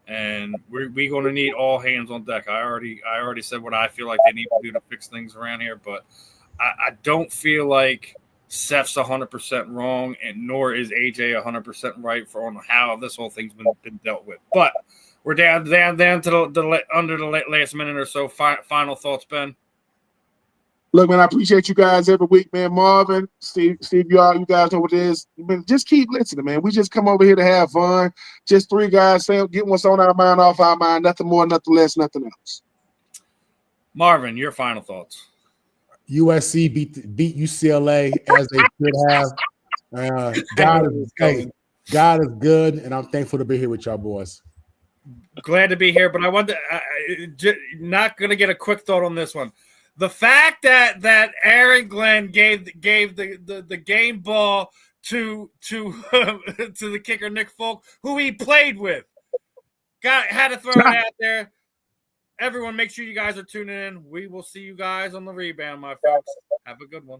and we're going to need all hands on deck. I already said what I feel like they need to do to fix things around here, but I don't feel like Seth's 100% wrong, and nor is AJ 100% right on how this whole thing's been dealt with. But we're down to the under the last minute or so. Final thoughts, Ben. Look, man, I appreciate you guys every week, man. Marvin, Steve, you guys know what it is. Man, just keep listening, man. We just come over here to have fun. Just three guys saying, getting what's on our mind, off our mind. Nothing more, nothing less, nothing else. Marvin, your final thoughts. USC beat UCLA as they should have. God is good, and I'm thankful to be here with y'all boys. Glad to be here, but I want to not going to get a quick thought on this one. The fact that Aaron Glenn gave the game ball to the kicker Nick Folk, who he played with, had to throw it out there. Everyone, make sure you guys are tuning in. We will see you guys on the rebound, my folks. Have a good one.